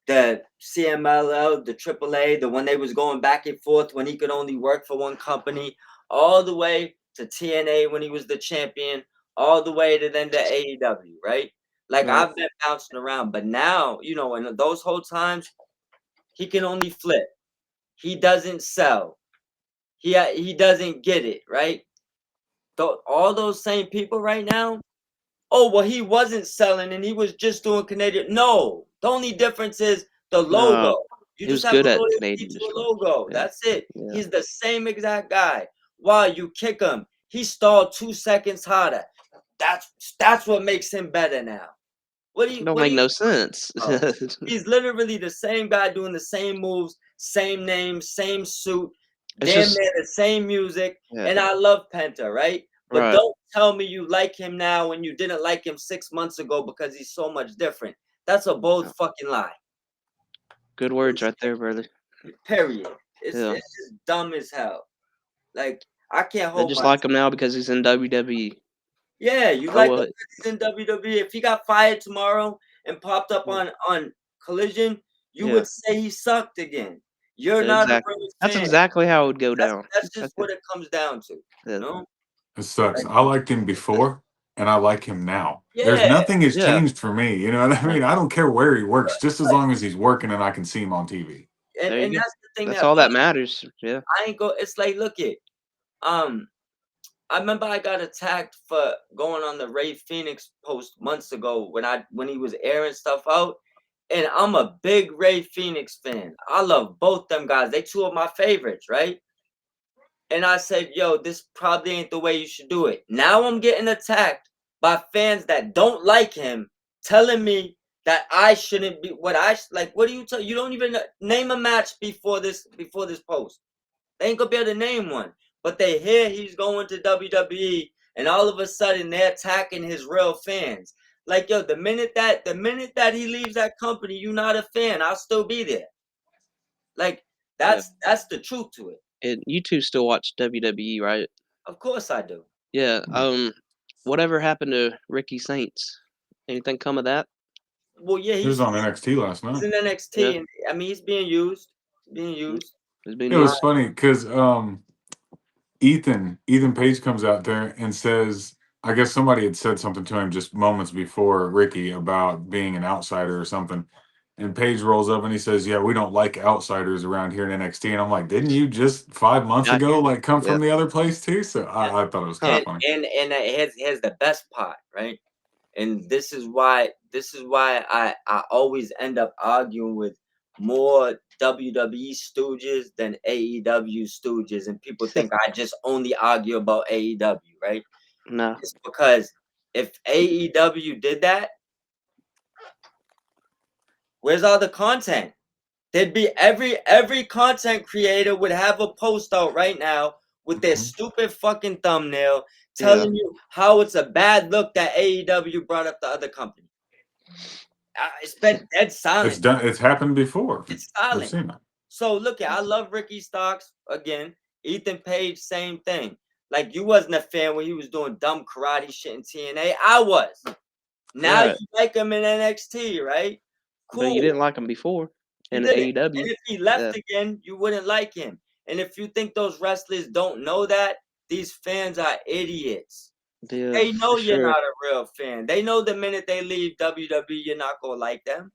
the CMLL, the AAA, the one they was going back and forth when he could only work for one company, all the way to TNA when he was the champion, all the way to then to AEW, right? Like Right. I've been bouncing around, but now, in those whole times, he can only flip. He doesn't sell. He doesn't get it, right? All those same people right now. Oh, well, he wasn't selling and he was just doing Canadian. No, the only difference is the No, logo. You he just was have good a at loyalty Canadian to a destroy. logo. Yeah. That's it. Yeah. He's the same exact guy. Wow, you kick him. He stalled 2 seconds harder. That's what makes him better now. What do It you don't what do make you no sense. Oh, he's literally the same guy doing the same moves, same name, same suit, It's damn just near the same music. yeah. And I love Penta, right? But Right. don't tell me you like him now when you didn't like him 6 months ago because he's so much different. That's a bold fucking lie. Good words right there, brother. Period. It's Yeah. it's just dumb as hell. Like I can't I hold just my like him now because he's in WWE. Yeah, you So like him what? because he's in WWE. If he got fired tomorrow and popped up Yeah. on Collision, you Yeah. would say he sucked again. You're not a Exactly. real That's fan. exactly how it would go That's down. that's just That's what it comes down to. yeah. No? it sucks. Like, I liked him before and I like him now. There's yeah. nothing has Yeah. changed for me. You know what I mean? I don't care where he works, just as Right. long as he's working and I can see him on TV. And There you and go. that's the thing That's that all that blows matters. Yeah. I ain't go it's like look it. Um I remember I got attacked for going on the Ray Phoenix post months ago when he was airing stuff out. And I'm a big Ray Phoenix fan. I love both them guys. They two of my favorites, right? And I said, yo, this probably ain't the way you should do it. Now I'm getting attacked by fans that don't like him, telling me that I shouldn't be like. What do you tell? You don't even name a match before this post. They ain't gonna be able to name one. But they hear he's going to WWE, and all of a sudden they're attacking his real fans. Like, yo, the minute that he leaves that company, you're not a fan. I'll still be there. Like, Yeah. that's the truth to it. And you two still watch WWE, right? Of course I do. Yeah. Whatever happened to Ricky Saints? Anything come of that? Well, yeah, He was on NXT last he's night. in NXT, Yeah. and I mean he's being used. Being used. It's been It was used. funny because Ethan Page comes out there and says, I guess somebody had said something to him just moments before Ricky about being an outsider or something. And Paige rolls up and he says, "Yeah, we don't like outsiders around here in NXT." And I'm like, "Didn't you just 5 months Got ago here. like come Yeah. from the other place too?" So I thought it was kind Huh. of funny. And here's the best part, right? And this is why I always end up arguing with more WWE stooges than AEW stooges, and people think I just only argue about AEW, right? No. It's because if AEW did that, where's all the content? There'd be every content creator would have a post out right now with their Mhm. stupid fucking thumbnail Yeah. telling you how it's a bad look that AEW brought up the other company. It's been dead It's silent. done. It's happened before. It's I've silent. seen it. So look, I love Ricky Starks again. Ethan Page, same thing. Like you wasn't a fan when he was doing dumb karate shit in TNA. I was. Now Right. you like him in NXT, right? But you Cool. didn't like him before You in didn't. AEW. And if he left Yeah. again, you wouldn't like him. And if you think those wrestlers don't know that, these fans are idiots. Yeah, They know for you're sure. not a real fan. They know the minute they leave WWE, you're not gonna like them.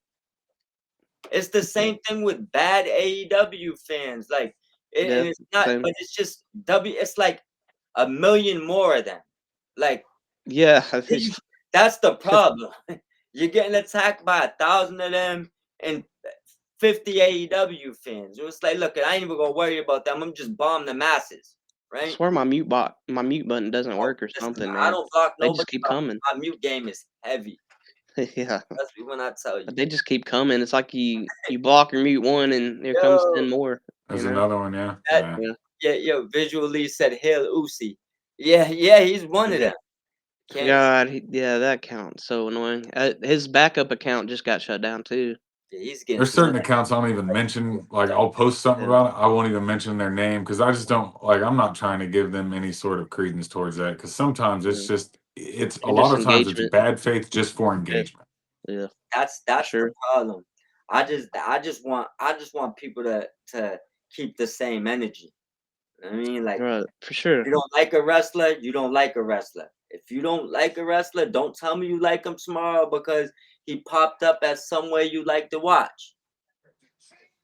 It's the same thing with bad AEW fans. Like, and Yeah. it's not, Same. but it's just it's like a million more of them. Like, Yeah. that's the problem. You're getting attacked by 1,000 of them and 50 AEW fans. It's like, look, I ain't even gonna worry about them. I'm just bomb the masses, I right? swear my mute button doesn't work or Listen, something, I man. don't block They nobody. just keep coming. My mute game is heavy. Yeah. That's when I tell you. But they just keep coming. It's like you block or mute one and here comes 10 Yo, more. There's You know? another one. Yeah. that Yeah. yo, visually said Hail Uzi. Yeah, he's one of Yeah. them. Can't God, yeah, that counts. So annoying. His backup account just got shut down too. he's getting There's too certain much. accounts I don't even mention. Like I'll post something Yeah. about it. I won't even mention their name because I just don't like. I'm not trying to give them any sort of credence towards that because sometimes it's Yeah. just it's a You're lot just of times it's engagement. bad faith just for Yeah. engagement. Yeah. That's sure. the problem. I just want people to keep the same energy. You know what I mean, like Right. For sure. you don't like a wrestler, you don't like a wrestler. If you don't like a wrestler, don't tell me you like him tomorrow because he popped up at somewhere you like to watch.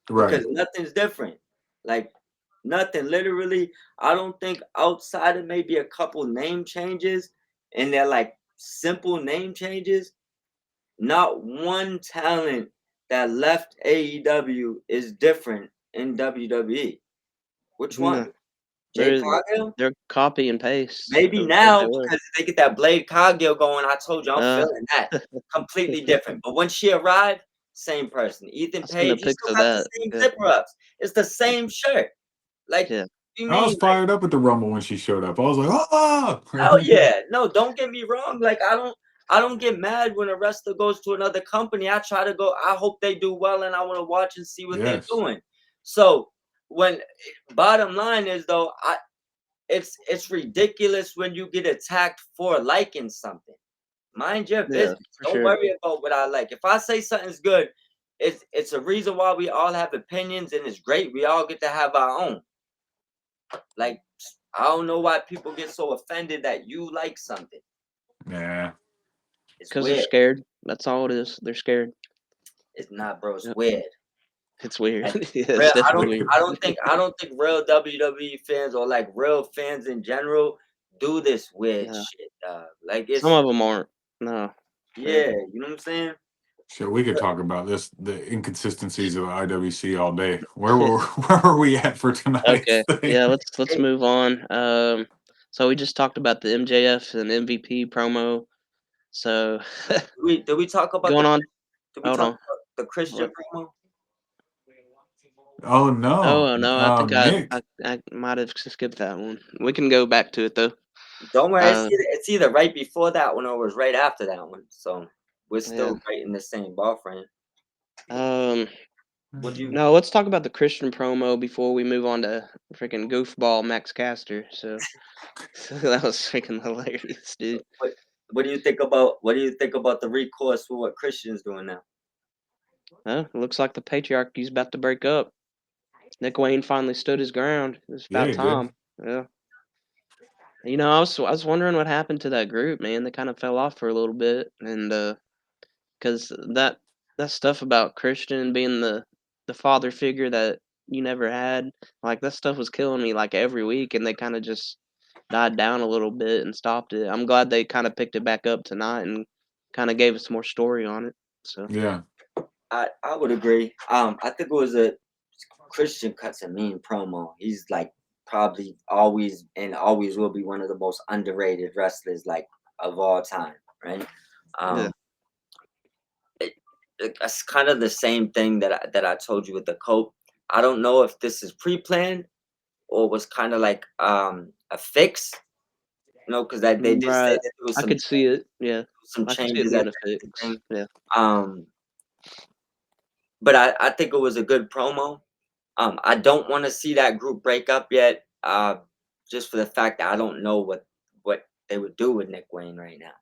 Because Right. nothing's different. Like nothing. Literally, I don't think outside of maybe a couple name changes, and they're like simple name changes, not one talent that left AEW is different in WWE. Which No. one? Jay Cargill? They're copy and paste Maybe of what now they were. because they get that Blade Cargill going. I told you I'm Uh, feeling that. Completely different. But when she arrived, same person. Ethan I seen the Page, he pics still of got the that. same Yeah. zipper ups. It's the same shirt. Like, Yeah. you I was mean like, fired up at the Rumble when she showed up. I was like, ah. hell yeah. No, don't get me wrong. Like, I don't get mad when a wrestler goes to another company. I try to go, I hope they do well and I want to watch and see what they're Yes. doing. So when bottom line is though, it's ridiculous when you get attacked for liking something. Mind your Yeah. business. For Don't sure. worry about what I like. If I say something's good, it's a reason why we all have opinions and it's great. We all get to have our own. Like I don't know why people get so offended that you like something. Yeah. It's Because they're weird. scared. That's all it is. They're scared. It's not, bro. It's Yep. weird. It's weird. Like, Yeah, real, it's definitely weird. I don't think real WWE fans or like real fans in general do this weird No. shit. Like Some it's of them aren't. No. yeah, you know what I'm saying? Sure, we could talk about this, the inconsistencies of IWC all day. Where were we at for tonight's Okay. thing? Yeah, let's Hey, move on. So we just talked about the MJF and MVP promo. So did we talk about going on. did we Hold talk on. about the Christian What? promo? Oh no, Oh no, I think Nick. I might have skipped that one. We can go back to it though. Don't worry, Uh, it's either right before that one or it was right after that one. So we're yeah. still right in the same ball frame. Um. What do you No, let's talk about the Christian promo before we move on to freaking goofball Max Caster. So that was freaking hilarious, dude. what do you think about the recourse for what Christian's doing now? It looks like the patriarchy's about to break up. Nick Wayne finally stood his ground. It's Yeah, about he did. time. Yeah. You know, I was wondering what happened to that group, man. They kind of fell off for a little bit, and because that stuff about Christian being the father figure that you never had, like, that stuff was killing me, like, every week, and they kinda just died down a little bit and stopped it. I'm glad they kinda picked it back up tonight and kinda gave us more story on it, so Yeah. I would agree. I think it was a Christian cuts a mean promo. He's like probably always and always will be one of the most underrated wrestlers like of all time, right? yeah. Um, it's kind of the same thing that I told you with the coat. I don't know if this is pre-planned or was kind of like a fix, because that they did say Right. that there was I could see it, yeah. some I could see it changes at being a the end of the fix, thing. yeah. Um, but I think it was a good promo. I don't want to see that group break up yet, just for the fact that I don't know what they would do with Nick Wayne right now.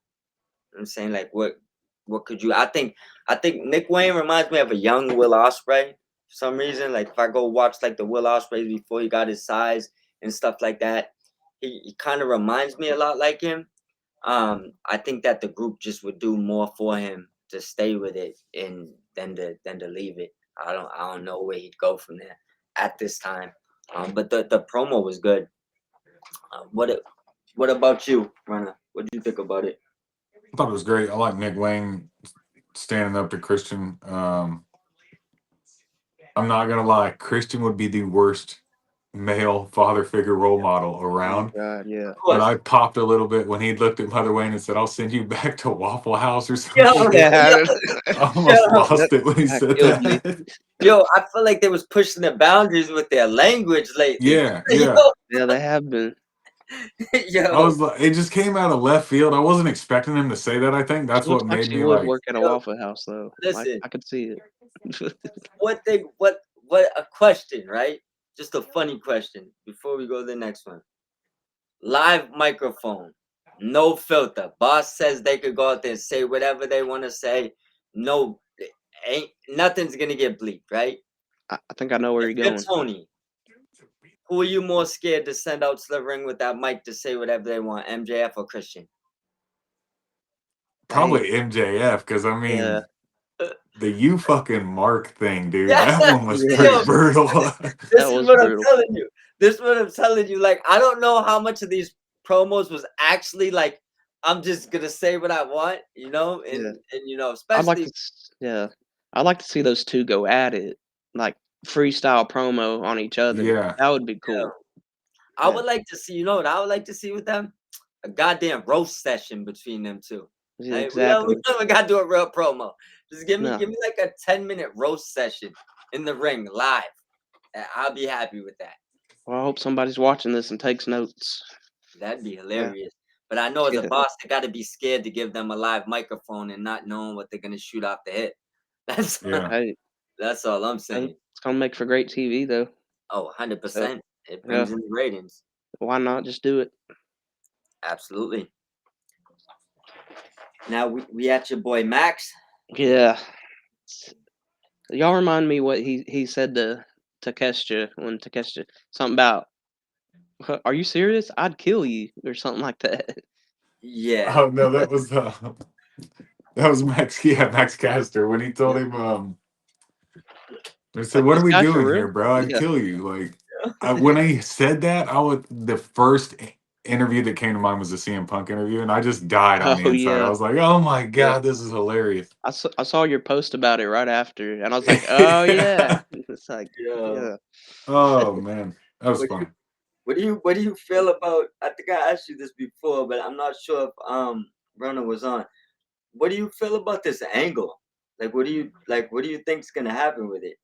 I'm saying like what could you? I think Nick Wayne reminds me of a young Will Ospreay for some reason. Like if I go watch like the Will Ospreay before he got his size and stuff like that, he kind of reminds me a lot like him. I think that the group just would do more for him to stay with it and than to leave it. I don't know where he'd go from there at this time. But the promo was good. What about you, Runner? What do you think about it? I thought it was great. I like Nick Wayne standing up to Christian. I'm not gonna lie, Christian would be the worst male father figure role model Oh around. god, yeah. Of But course. I popped a little bit when he looked at Mother Wayne and said, "I'll send you back to Waffle House" or some Yo, shit. yo, Yeah, I almost yo, that lost it when he that said killed me. that. yo, I feel like they was pushing the boundaries with their language lately. Yeah, yeah. Yo, Yeah, they have been. I yo, was like, it just came out of left field. I wasn't expecting him to say that. I think She that's looks what like made she me would like, work at a yo, Waffle House, though. Like, listen. I could see it. What a question, right? Just a funny question before we go to the next one. Live microphone, no filter. Boss says they could go out there and say whatever they want to say. No, ain't nothing's gonna get bleeped, right? I think I know where If you're you're going. Tony, who are you more scared to send out to the ring with that mic to say whatever they want, MJF or Christian? Dang. probably MJF, because I Yeah. mean, the "you fucking Mark" thing, dude, Yeah, that one was Yeah. pretty yo, brutal. this That is was what I'm brutal. telling you. This is what I'm telling you. Like, I don't know how much of these promos was actually like, I'm just gonna say what I want, Yeah. and I'd like to especially yeah. I'd like to see those 2 go at it, like, freestyle promo on each other. Yeah. That would be yeah, cool. I Yeah. would like to see, what I would like to see with them? A goddamn roast session between them two. Yeah, Like, we exactly. don't gotta do a real promo. Just No. give me like a 10-minute roast session in the ring live. And I'll be happy with that. Well, I hope somebody's watching this and takes notes. That'd be Yeah. hilarious. But I know as a Yeah. boss, they gotta be scared to give them a live microphone and not knowing what they're gonna shoot off the hip. That's Yeah. Hey, that's all I'm and saying. it's gonna make for great TV, though. Oh, So, 100%. It yeah. brings in the ratings. Why not just do it? Absolutely. Now we at your boy Max. Yeah. Y'all remind me what he said to Takeshita when Takeshita something about, "Are you serious? I'd kill you," or something like that. Yeah. Oh no, that was Max. Yeah, Max Caster when he told him, I said, Like, "What this are we guy for doing real? here, bro? I'd Yeah. kill you." Like, when he said that, the first interview that came to mind was the CM Punk interview, and I just died on the Oh, inside. I yeah. was like, "Oh my Yeah. god, this is hilarious." I saw your post about it right after, and I was like, "Oh, yeah." It's like, Yo. yeah. Oh man, that was What do you funny. what do you feel about, I think I asked you this before, but I'm not sure if Runner was on. What do you feel about this angle? What do you think's gonna happen with it?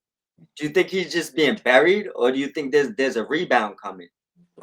Do you think he's just being buried, or do you think there's a rebound coming?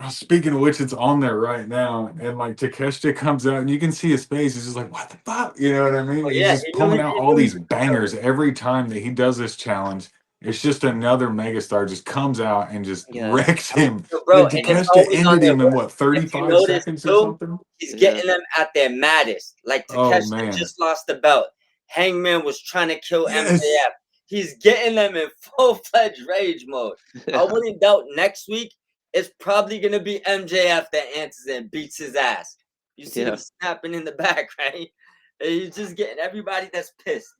Speaking of which, it's on there right now, and like Takeshita comes out, and you can see his face. He's just like, "What the fuck?" You know what I mean? Oh He's yeah, just pulling out he all knew he these was bangers coming. every time that he does this challenge. It's just another megastar just comes out and just Yeah. wrecks I'm him. Yo, Then bro, and it's Takeshita always on ended their him in worst. what, If you 35 notice seconds or too, something? he's yeah. getting them at their maddest. Like Oh Takeshita man, just lost the belt. Hangman was trying to kill yes, MJF. He's getting them in full-fledged rage mode. I Yeah. wouldn't doubt next week it's probably gonna be MJF that answers and beats his ass. You see them Yeah. snapping in the back, right? And he's just getting everybody that's pissed.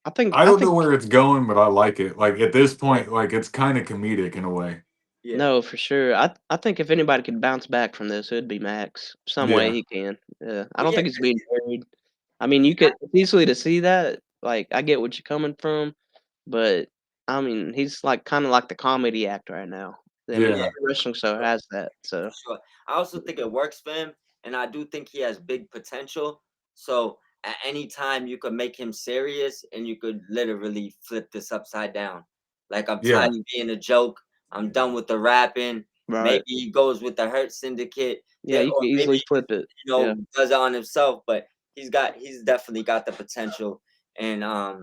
I I don't know think where it's going, but I like it. Like at this point, like it's kind of comedic in a way. Yeah. no, for sure. I think if anybody could bounce back from this, it'd be Max. Some way Yeah, he can. Yeah, I Well, don't yeah, think he's being buried. I mean, you could it's easily to see that. Like, I get what you're coming from, but I mean, he's like kind of like the comedy act right now. I mean, yeah, yeah, every wrestling show has that. So, sure. I also think it works for him, and I do think he has big potential. So at any time, you could make him serious, and you could literally flip this upside down. Like I'm tired yeah, of being a joke. I'm done with the rapping. right. Maybe he goes with the Hurt Syndicate, Yeah, you or can maybe easily flip it. Yeah. does it on himself. But he's definitely got the potential, and I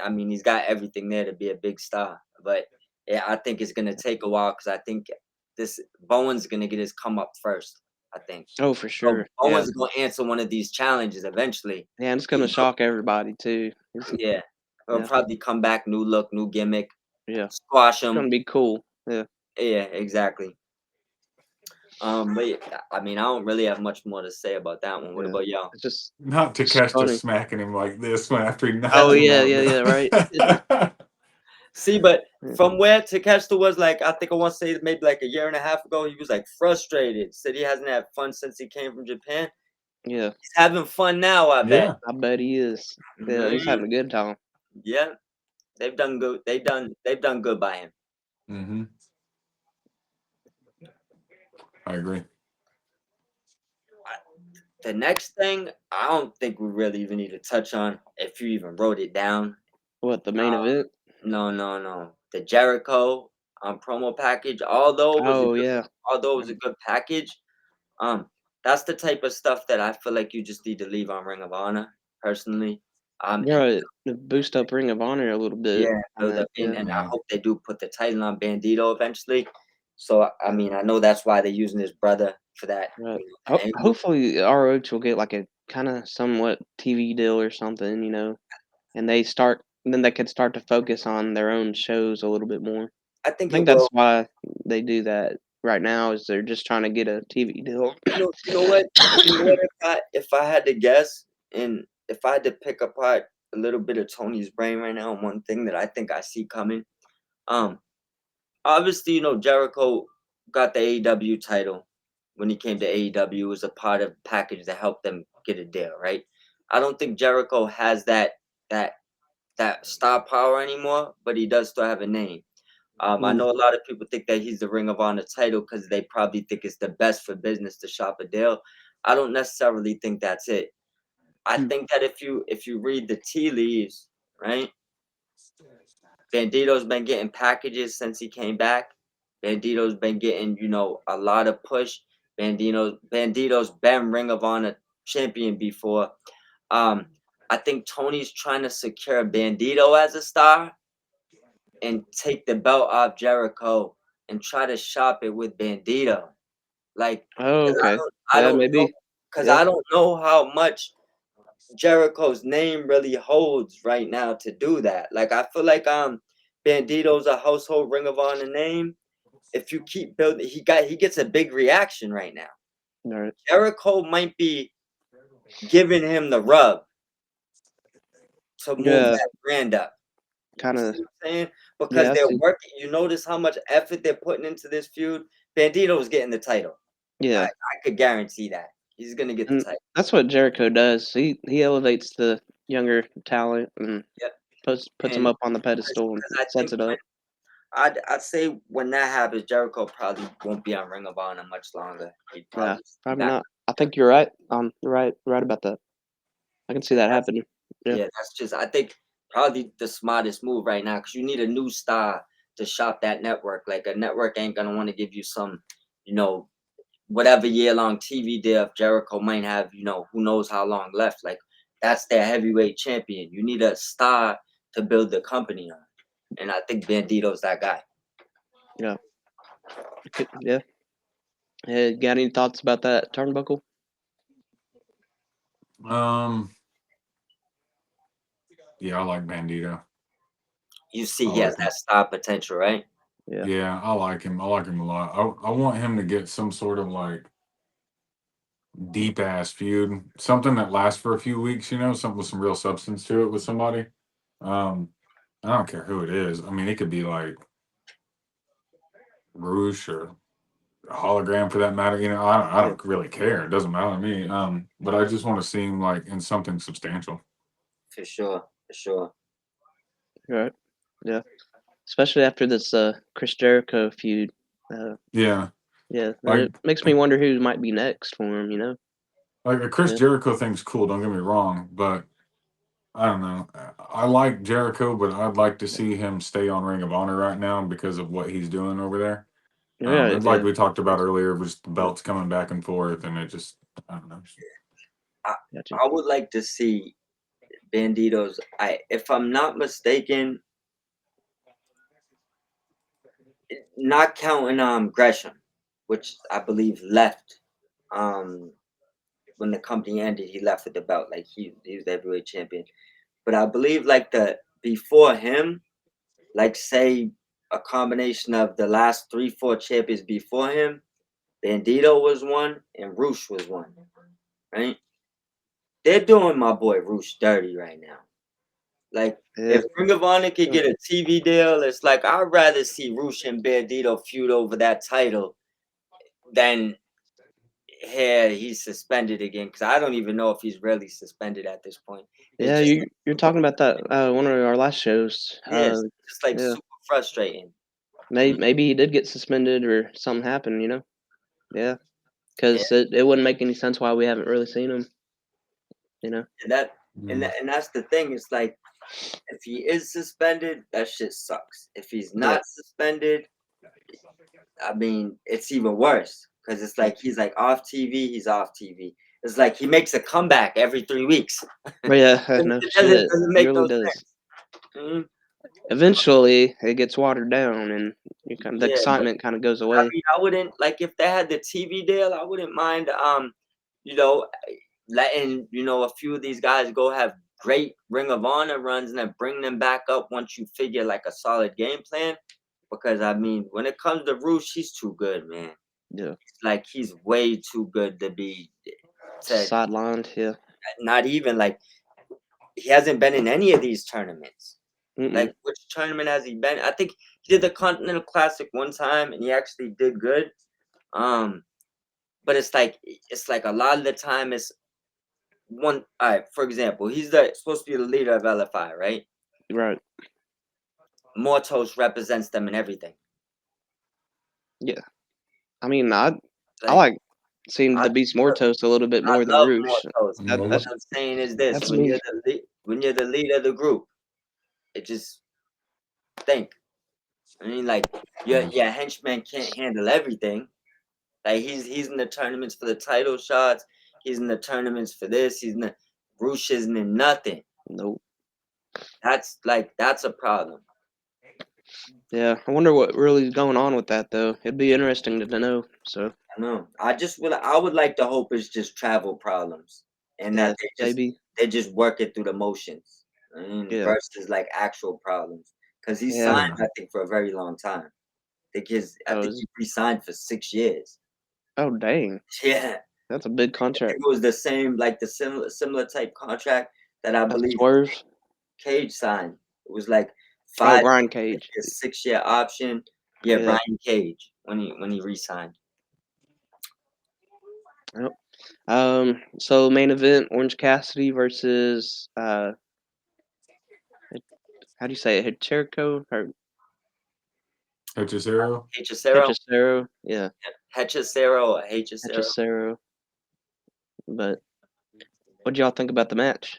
mean, he's got everything there to be a big star. But yeah, I think it's gonna take a while because I think this Bowen's gonna get his come up first. I think. Oh, for So sure. Yeah. Bowen's gonna answer one of these challenges eventually. Yeah, and it's He's gonna shock everybody too. Yeah, he'll Yeah. probably come back, new look, new gimmick, Yeah. squash It's gonna him. be cool. Yeah. Yeah, exactly. But yeah, I mean, I don't really have much more to say about that one. What Yeah. about y'all? It's just not it's Takeshita funny. smacking him like this when after he knocked Oh him yeah, out. yeah, yeah, right. See, but Yeah. from where Takeshita was like, I think I want to say maybe like a year and a half ago, he was like frustrated. Said he hasn't had fun since he came from Japan. Yeah, He's having fun now, I bet. Yeah. I bet he is. Yeah, he's Mhm. having a good time. Yeah, they've done good. They've done good by him. Hmm. I agree. The next thing, I don't think we really even need to touch on if you even wrote it down. What, the main event? No, no, no. The Jericho promo package, Oh yeah. although it was a good package, that's the type of stuff that I feel like you just need to leave on Ring of Honor, personally. And Yeah, to boost up Ring of Honor a little bit yeah, on build that. up Yeah. and I Yeah. hope they do put the title on Bandito eventually. So I mean, I know that's why they're using his brother for that. Right. Angle. Hopefully ROH will get like a kind of somewhat TV deal or something, and then they could start to focus on their own shows a little bit more. I I think it think that's will. why they do that right now is they're just trying to get a TV deal. You know what? If I had to guess, and if I had to pick apart a little bit of Tony's brain right now, one thing that I think I see coming, um, obviously, Jericho got the AEW title when he came to AEW. It was a part of the package that helped them get a deal, right? I don't think Jericho has that that star power anymore, but he does still have a name. I Mm, know a lot of people think that he's the Ring of Honor title because they probably think it's the best for business to shop a deal. I don't necessarily think that's it. I mm. think that if you read the tea leaves, right? Bandito's been getting packages since he came back. Bandito's been getting, a lot of push. Bandito's been Ring of Honor champion before. Um, I think Tony's trying to secure Bandito as a star and take the belt off Jericho and try to shop it with Bandito. Like, Oh, cause okay. I Yeah, don't know, maybe. cause Yeah. I don't know how much Jericho's name really holds right now to do that. Like, I feel like Bandito's a household Ring of Honor name. If you keep building, he gets a big reaction right now. All right. Jericho might be giving him the rub to move Yeah, that brand up. kind You of. see what I'm saying? Because Yeah, I they're see. working. You notice how much effort they're putting into this feud. Bandito's getting the title. I, Yeah, I could guarantee that he's gonna get the and title. that's what Jericho does. He elevates the younger talent and Yep. puts them And up on the pedestal and because I sets think it up. I'd say when that happens, Jericho probably won't be on Ring of Honor much longer. He'd Yeah, probably be probably back. not. I think you're right. You're right about that. I can see that That's happening. Yeah, Yeah, that's just I think probably the smartest move right now because you need a new star to shop that network. Like a network ain't gonna want to give you some, you know, whatever year long TV deal if Jericho might have, who knows how long left. Like that's their heavyweight champion. You need a star to build the company on. And I think Bandito's that guy. yeah, yeah. Got any thoughts about that turnbuckle? Um. Yeah, I like Bandito. You see I he has like him. that star potential, right? Yeah, Yeah, I like him. I like him a lot. I want him to get some sort of like deep ass feud, something that lasts for a few weeks. Something with some real substance to it with somebody. I don't care who it is. I mean, it could be like Roosh or a hologram for that matter. I Yeah. don't really care. It doesn't matter to me. But I just want to see him like in something substantial. For sure. For sure. Right. Yeah. Especially after this Chris Jericho feud. Yeah, Yeah. like It makes me wonder who might be next for him. like the Chris Yeah. Jericho thing's cool. Don't get me wrong, but I don't know. I like Jericho, but I'd like to see him stay on Ring of Honor right now because of what he's doing over there. Yeah. And like Yeah. we talked about earlier, was the belts coming back and forth, and it just I don't know. I, Gotcha. I would like to see Banditos. If I'm not mistaken, not counting Gresham, which I believe left um when the company ended, he left with the belt. Like he was the heavyweight champion. But I believe like the before him, like say a combination of the last 3, 4 champions before him, Bandito was one and Roosh was one. Right? They're doing my boy Roosh dirty right now. Like Yeah. if Ring of Honor could Yeah. get a TV deal, it's like I'd rather see Roosh and Bandito feud over that title than here he's suspended again, because I don't even know if he's really suspended at this point. It's Yeah. just You're talking about that one of our last shows. yes, just like Yeah. super frustrating. Maybe he did get suspended or something happened. Yeah. Yeah, Because it wouldn't make any sense why we haven't really seen him. You know. and that and Mm. that, and that's the thing. It's like if he is suspended, that shit sucks. If he's Yeah. not suspended, I mean, it's even worse because it's like he's like off TV, he's off TV. It's like he makes a comeback every 3 weeks. But yeah. It No doesn't shit. doesn't He make really no does. sense. Mhm. Eventually, it gets watered down, and the Yeah, but excitement kind of goes I away. mean, I wouldn't like if they had the TV deal. I wouldn't mind, you know, letting a few of these guys go have great Ring of Honor runs and then bring them back up once you figure like a solid game plan. Because I mean, when it comes to Roosh, he's too good, man. Yeah. Like he's way too good to be to Sidelined. Yeah. not even like he hasn't been in any of these tournaments. Like Mm-mm. which tournament has he been? I think he did the Continental Classic one time and he actually did good. Um, but it's like a lot of the time it's one. All right, for example, he's the supposed to be the leader of LFI, right? Right. Mortos represents them in everything. Yeah. I mean, I Like like seeing I, the Beast Mortos a little bit I more than love Roosh. Mortos. That, What that's Mm. I'm saying is this: that's me. when you're the leader of the group, it just think. I mean, like your henchman can't handle everything. Like he's in the tournaments for the title shots. He's in the tournaments for this. He's in the Roosh isn't in nothing. Nope. That's a problem. Yeah. I wonder what really is going on with that, though. It'd be interesting to know. So I know. I would like to hope it's just travel problems and yeah, that maybe. they just work it through the motions. I mean, Yeah. versus like actual problems. Because he Yeah. signed, Yeah. I think, for a very long time. I Oh, think he re-signed for 6 years. oh, dang. Yeah. That's a big I think contract. it was the same, like the similar type contract that I That's believe Swerve. Cage signed. It was like Oh, 5 Brian years, Cage. a 6-year option. Yeah, Yeah. Brian Cage when he re-signed. Yep. So main event: Orange Cassidy versus how do you say it? Hecherico or Hechicero. Hechicero, Hechicero? Yeah, Hechicero, or Hechicero. Hechicero. But what do y'all think about the match?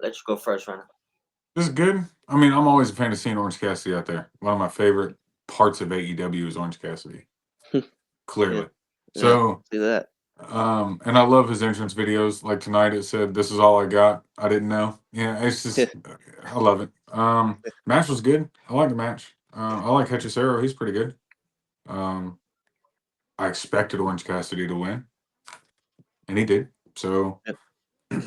Let you go first, Runner. This is good. I mean, I'm always a fan of seeing Orange Cassidy out there. One of my favorite parts of AEW is Orange Cassidy. Yeah, Clearly. yeah. So See that? and I love his entrance videos. Like tonight it said, "This is all I got. I didn't know." Yeah, it's Yeah, just I love it. Match was good. I like the match. I like Hechicero. He's pretty good. Um, I expected Orange Cassidy to win, and he did. So yeah,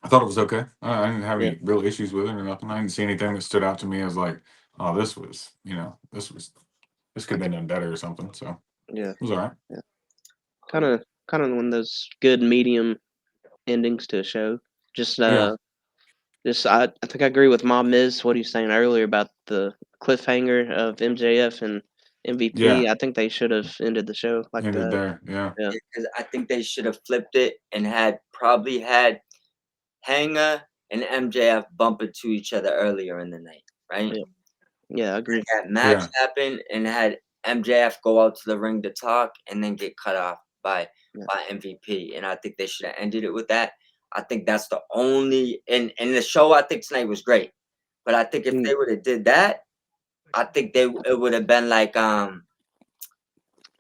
I thought it was okay. I didn't have yeah, any real issues with it or nothing. I didn't see anything that stood out to me as like, oh, this could have been done better or something. So yeah. it was all right. Yeah. Kind of one of those good medium endings to a show. Just Yeah. I think I agree with Mom Miz, what he's saying earlier about the cliffhanger of MJF and MVP. Yeah, I think they should have ended the show like ended that. there. Yeah, Yeah. Because I think they should have flipped it and probably had Hanger and MJF bump into each other earlier in the night, right? Yeah. Yeah, I agree. That match yeah, happened and had MJF go out to the ring to talk and then get cut off by Yeah. MVP. And I think they should have ended it with that. I think that's the only and the show I think tonight was great. But I think if Mm. they would have did that, I think it would have been like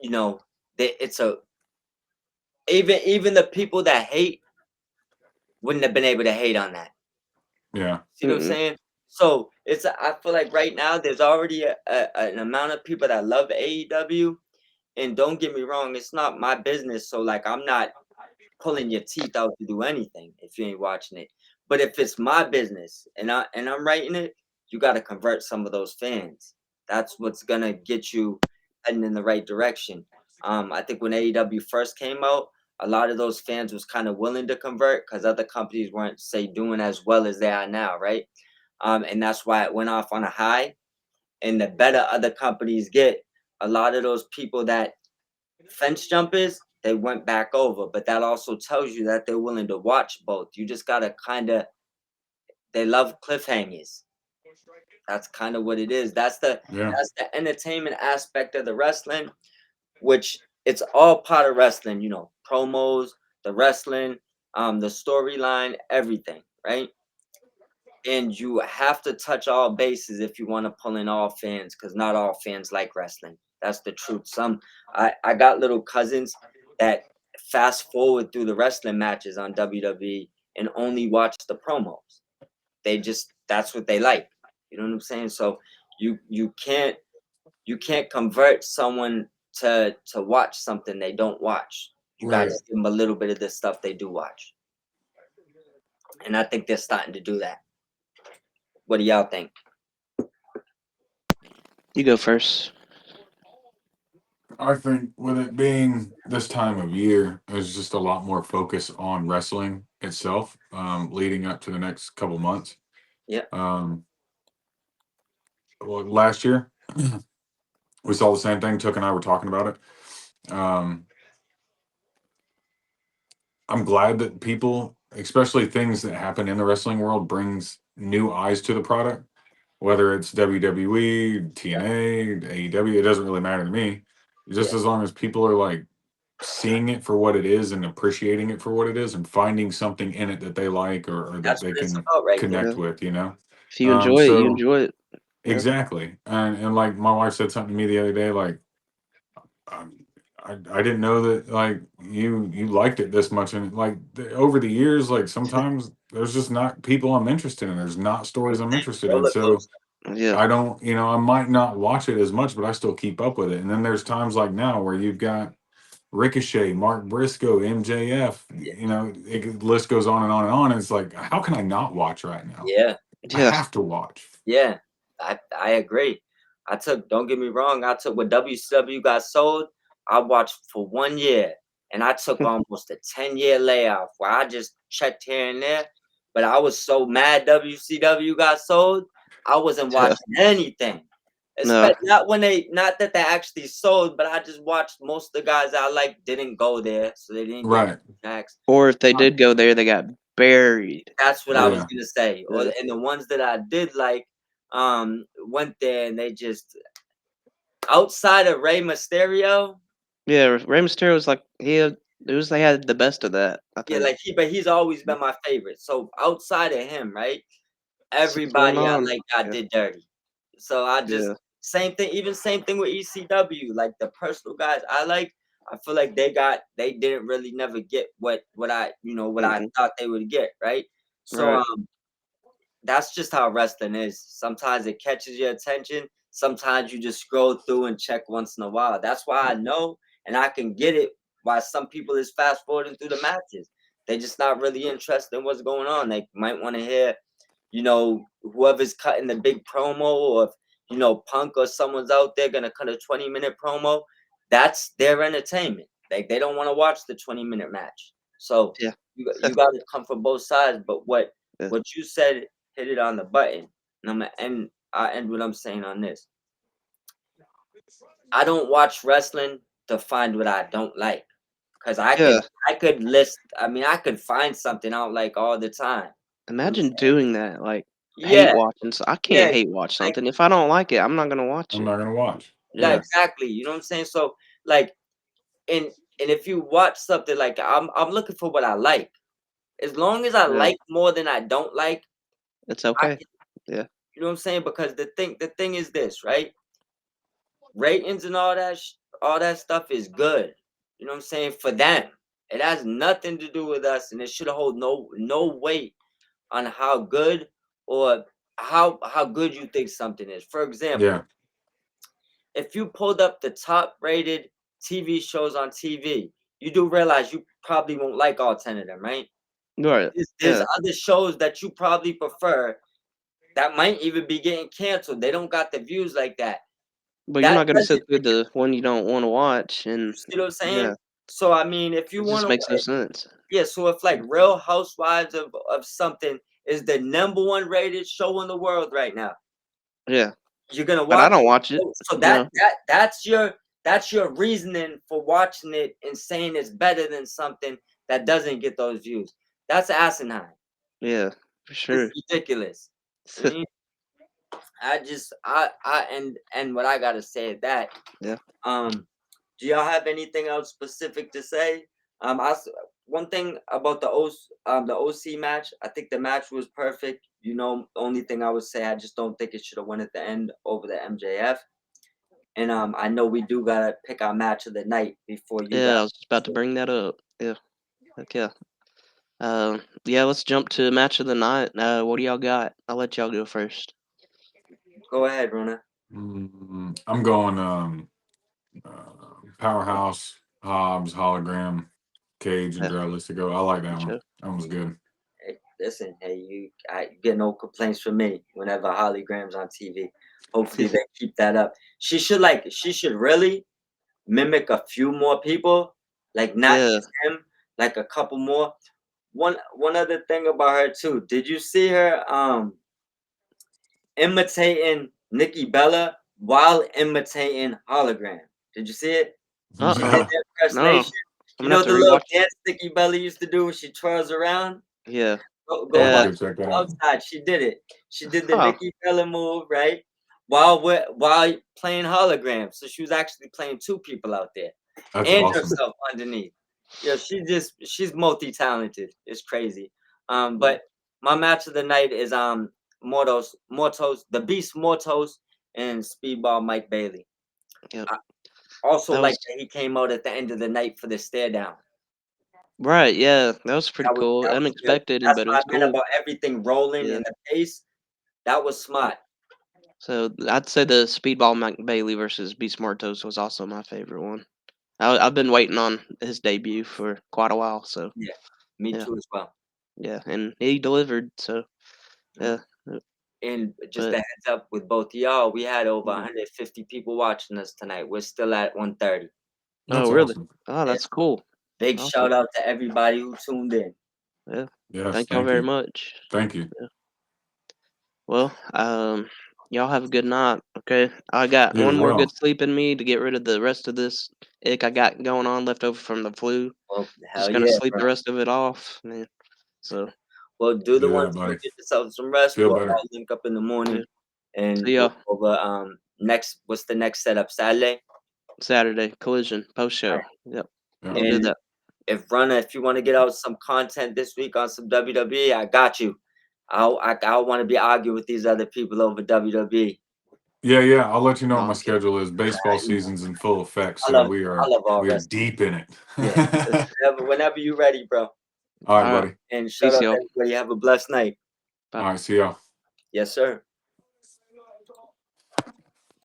you know, it's a even the people that hate wouldn't have been able to hate on that. yeah, See what I'm Mm-mm. saying? So I feel like right now there's already an amount of people that love AEW. And don't get me wrong, it's not my business. So like I'm not pulling your teeth out to do anything if you ain't watching it. But if it's my business and I'm writing it, you gotta convert some of those fans. That's what's gonna get you heading in the right direction. I think when AEW first came out, a lot of those fans was kind of willing to convert because other companies weren't say doing as well as they are now, right? And that's why it went off on a high. And the better other companies get, a lot of those people that fence jumpers, they went back over. But that also tells you that they're willing to watch both. You just gotta they love cliffhangers. That's kind of what it is. yeah. That's the entertainment aspect of the wrestling, which it's all part of wrestling, promos, the wrestling, the storyline, everything, right? And you have to touch all bases if you want to pull in all fans, because not all fans like wrestling. That's the truth. I got little cousins that fast forward through the wrestling matches on WWE and only watch the promos. That's what they like. You know what I'm saying? So you can't convert someone to watch something they don't watch. You got to Right. give them a little bit of the stuff they do watch, and I think they're starting to do that. What do y'all think? You go first. I think with it being this time of year, there's just a lot more focus on wrestling itself, leading up to the next couple months. Yeah. Well, last year we saw the same thing. Took and I were talking about it. I'm glad that people, especially things that happen in the wrestling world, brings new eyes to the product. Whether it's WWE, TNA, AEW, it doesn't really matter to me. Just Yeah. as long as people are like seeing it for what it is and appreciating it for what it is and finding something in it that they like or that That's they what it's can about right there. connect Yeah. with, If you enjoy it, you So enjoy it. Yeah. exactly. And like my wife said something to me the other day, like um, I didn't know that like you liked it this much, and like over the years, like sometimes there's just not people I'm interested in. There's not stories I'm interested in. Roller So coaster. Yeah. I don't, I might not watch it as much, but I still keep up with it. And then there's times like now where you've got Ricochet, Mark Briscoe, MJF, Yeah. list goes on and on and on. And it's like, how can I not watch right now? Yeah. I Yeah. have to watch. Yeah. I agree. Don't get me wrong, I took when WCW got sold, I watched for 1 year and I took almost a 10-year layoff where I just checked here and there. But I was so mad WCW got sold, I wasn't Yeah. watching anything. No. Not that they actually sold, but I just watched most of the guys I like didn't go there, so they didn't get Right. next. Or if they did go there, they got buried. That's what I was Yeah. gonna say. Yeah. And the ones that I did like, went there and they just outside of Rey Mysterio, Yeah. Rey Mysterio was like they had the best of that. I yeah, think. but he's always been my favorite. So outside of him, right? See what's going Everybody I on. like got Yeah. did dirty. So I just Yeah. same thing with ECW. Like the personal guys I like, I feel like they didn't really never get what I Mm-mm. thought they would get, right? So Right. that's just how wrestling is. Sometimes it catches your attention. Sometimes you just scroll through and check once in a while. That's why I know and I can get it why some people is fast forwarding through the matches. They just not really interested in what's going on. They might want to hear, whoever's cutting the big promo, or if, Punk or someone's out there gonna cut a 20-minute promo. That's their entertainment. Like they don't want to watch the 20-minute match. So Yeah. you got to come from both sides. But what Yeah. what you said hit it on the button. And I end what I'm saying on this. I don't watch wrestling to find what I don't like. Cause Yeah. I could list. I mean, I could find something I don't like all the time. Imagine doing that, like, hate Yeah, watching, so I yeah, can't hate watch like something. If I don't like it, I'm not gonna watch I'm it. not gonna watch. yeah, Yeah. exactly. You know what I'm saying? So like, and if you watch something like I'm looking for what I like. As long as I Yeah. like more than I don't like, It's I okay. can, Yeah. you know what I'm saying? Because the thing is this, right? Ratings and all that stuff is good. You know what I'm saying? For them. It has nothing to do with us, and it should hold no weight on how good or how good you think something is. For example, Yeah. if you pulled up the top rated TV shows on TV, you do realize you probably won't like all 10 of them, right? Right. There's Yeah. other shows that you probably prefer that might even be getting canceled. They don't got the views like that. But you're That not gonna doesn't sit through the one you don't wanna watch, You and see what I'm saying? yeah, So I mean, if you it just want makes no to, sense. yeah. So if like Real Housewives of something is the #1 rated show in the world right now, Yeah. you're gonna But I watch don't it. watch it, So you know? that's your reasoning for watching it and saying it's better than something that doesn't get those views. That's asinine. Yeah, for It's sure. ridiculous. I mean, and what I gotta say is that Yeah. do y'all have anything else specific to say? One thing about the OC match, I think the match was perfect. You know, the only thing I would say, I just don't think it should have won at the end over the MJF. And I know we do gotta pick our match of the night before you Yeah, got. I was just about to bring that up. Yeah. Heck yeah. Yeah, let's jump to match of the night. What do y'all got? I'll let y'all go first. Go ahead, Rona. I'm going Powerhouse, Hobbs, Hologram, Cage, and Yeah, Dralistico. I like that good one. show. Oh, That was good. hey, listen, hey, you get no complaints from me whenever Hollygrams on TV. Hopefully they keep that up. She should really mimic a few more people, like not Yeah. just him, like a couple more. One other thing about her too. Did you see her imitating Nikki Bella while imitating Hologram? Did you see it? She did Uh-uh. that No. impersonation. I'm You gonna have know to the little rewatch it. dance Nikki Bella used to do when she twirls around? Yeah. I'll Go have to Yeah. watch go check that it out. outside. She did it. She did the Huh. Nikki Bella move, right? While playing Hologram. So she was actually playing two people out there That's and awesome. herself underneath. Yeah, she's multi-talented. It's crazy. Yeah. But my match of the night is Mortos, the Beast Mortos and Speedball Mike Bailey. Yep. I also That like was that he came out at the end of the night for the stare down. right. Yeah, that was pretty cool. That was good. Unexpected, That's but it what was I meant cool. about everything rolling Yeah. in the pace. That was smart. So I'd say the Speedball Mike Bailey versus Beast Mortos was also my favorite one. I've been waiting on his debut for quite a while. So Yeah, me yeah, too as well. yeah, and he delivered. So Yeah. yeah, And just a but heads up with both of y'all, we had over mhm. 150 people watching us tonight. We're still at 130. That's Oh really? awesome. Oh, Yeah. that's cool. Big Awesome. shout out to everybody who tuned in. Yeah. Yes, Thank y'all thank very you. much. Thank you. Yeah. Well, y'all have a good night. Okay. I got You one as more well. good sleep in me to get rid of the rest of this ick I got going on left over from the flu. Well, Just hell gonna yeah, sleep bro. the rest of it off, man. So Well, do the Do one that, to go buddy. get yourself some rest. Feel We'll better. all link up in the yeah. morning and See we'll y'all go over next what's the next setup? Saturday? Saturday. Collision post All show. right. Yep. Yeah. We'll do And that. if you want to get out some content this week on some WWE, I got you. I want to be arguing with these other people over WWE. Yeah. I'll let you know what my Okay. schedule is. Baseball You know, season's in full effect, I so love I love all we're wrestling. deep in it. Yeah. Whenever you're ready, bro. All All right, right. buddy. And shout Peace, out to y'all. everybody. Have a blessed night. Bye. All right, see y'all. Yes, sir.